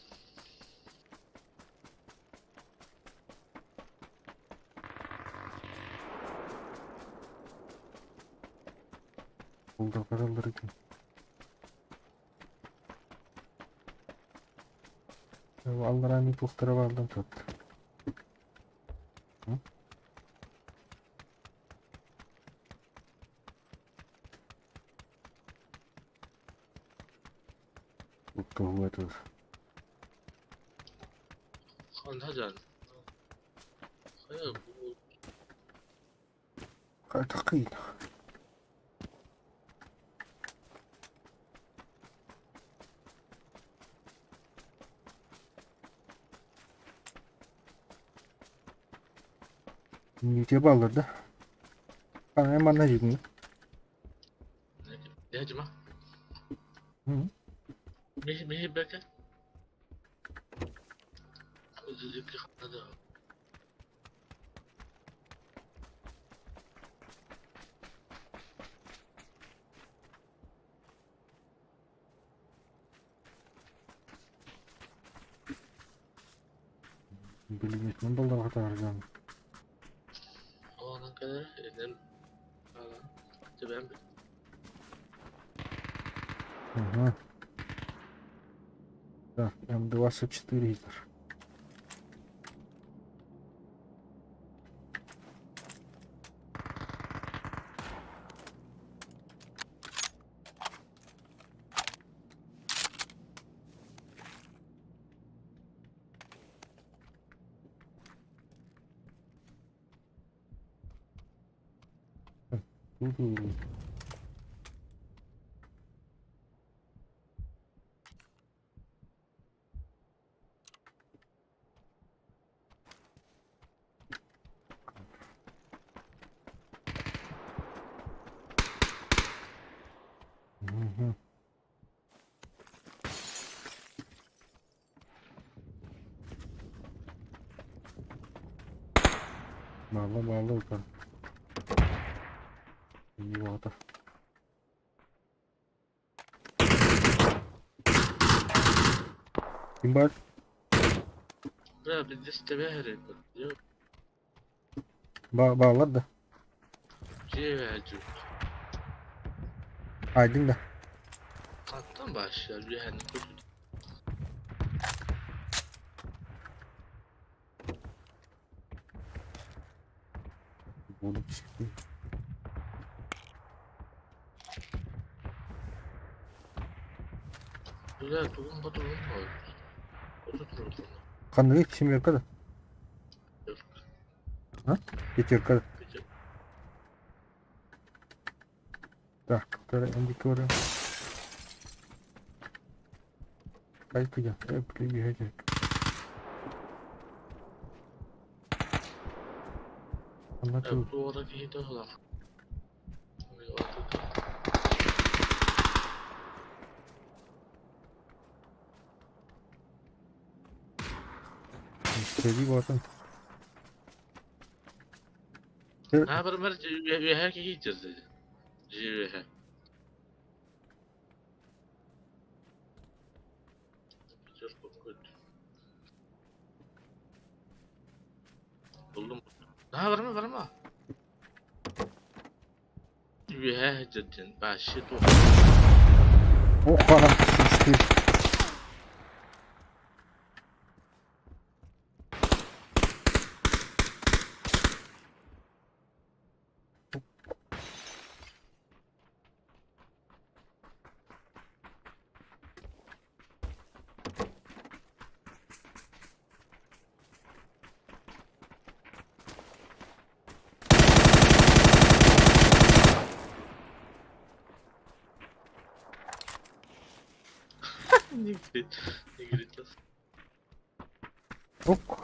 Bulda paraları kim? Allah'ın postları vardı çok. Hı? Bu kuvvetli. Kandacan. Hayır bu. Takıyla. Niye bağladı? Bana hemen ne yedin? Ne acıma? Hı? Mihi bekle. Özürlük yıkanadı. Bilmiyorum balda kadar harcam. O ana kadar elim. Hadi ben bir. Ага. Так, М24 Гитлер. Угу. Угу. Bağla yukarı. İyi oldu. Kim var? Ya bir liste verir. Yok. Bağlar da. Civerci. Aydın da. Kattan başlar. Bir hani kötü. Bunu çıktı. Güzel tulum bu tulum var. Kötü tulum. Kanını hiç şimdi yukarı. Yok. Ha? Geç yukarı. Gece. Так, öndeki oraya. Kaykıca. Hep yiyecek. Anlatılır. Ya duvara giydi oğlum. İstediği bakın. Ha bir mer her ki giyeceğiz dedi. Civer. Çok kötü. Buldum. Ha var mı? Civer dedin. Başı dur. Oh anam sıçtı. Nigritas. Ok.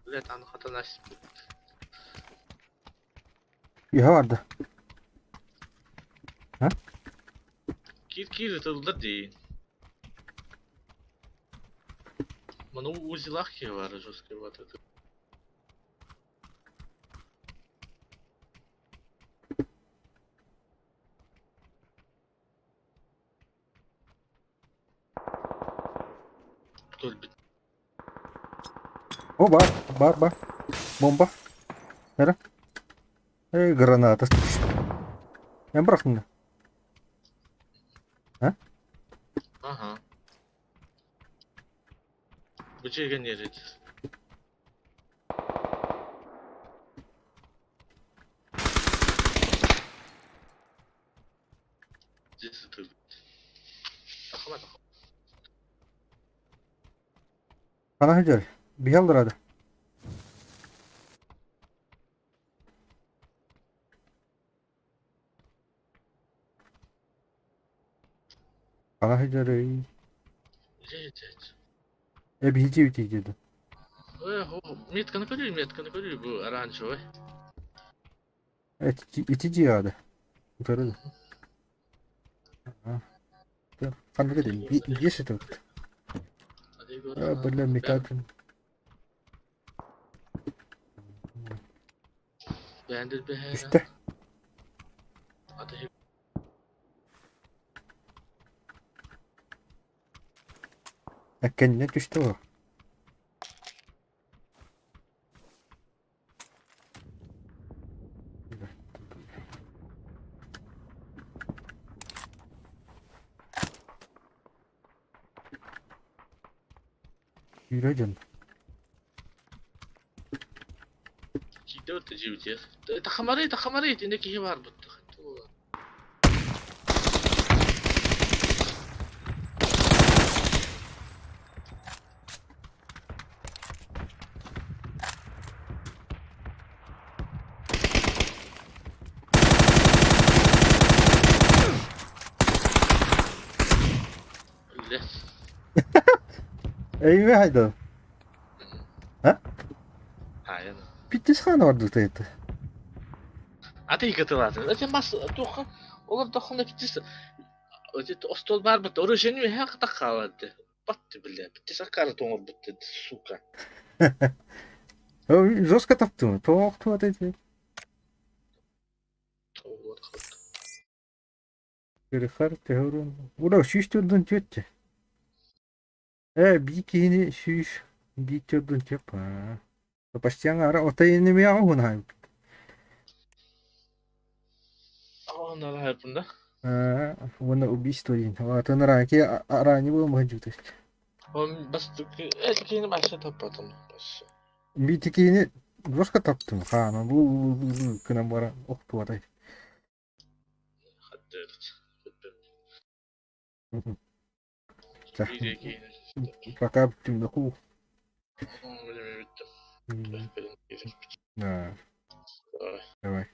Evet anı hatırlaştım. İha vardı. Ha? Kir tılda değil. Bana Uzi Lahki var жесткий вот это. Dur bir. O var. Bomba. Nere? Granata. Ben bıraktım da. Ha? Ага. Bıçağı göndeririz. Cesi tır. Takıma takım. Ana hıcar. Bir yaldır hadi. Ana hıcar. Ceci. Bir hici bitiydi. Метканы көрüyor bu оранжевый. Evet itici hadi. Yukarı da. Ha. Kanka dedim. Bir sırt. Hadi gör. Böyle mikatın. Beğendir bir her. İşte. Hadi Kendine düştü o. Yürü canım. Çiğde öte civciye. Tahamarayı. İndeki şey var bu. Öyle. Eyvah haydi. Ha? Aynen. Bittis kanı vardı teyze. Ate yıkatı var. Öte mas dokun. Olur dokun da bittisi. Öte ostol var mı? Orajeni mi? Ha kadar kaldı. Battı bile. Bitti sakar toңur bitti. Сука. Жестко таптым. Тоқты вот эти. Перехар tehorun. Ura şiştirdin çötte. Bir kini şiş. Bir çördün çöp ha. Почти ара отайны ми ауын хайм. Aa neler bunda? Вона убийство день. Вот он раки ранее был махджут. Ben bastık. Erkeğini başta topladım. Başı. Bir tikini жестко таптым. Хана bu kına bara oktu atay. Hadi evet. Bir erkeğini. Пока bitim de ku. Benim bittim. Ha, давай.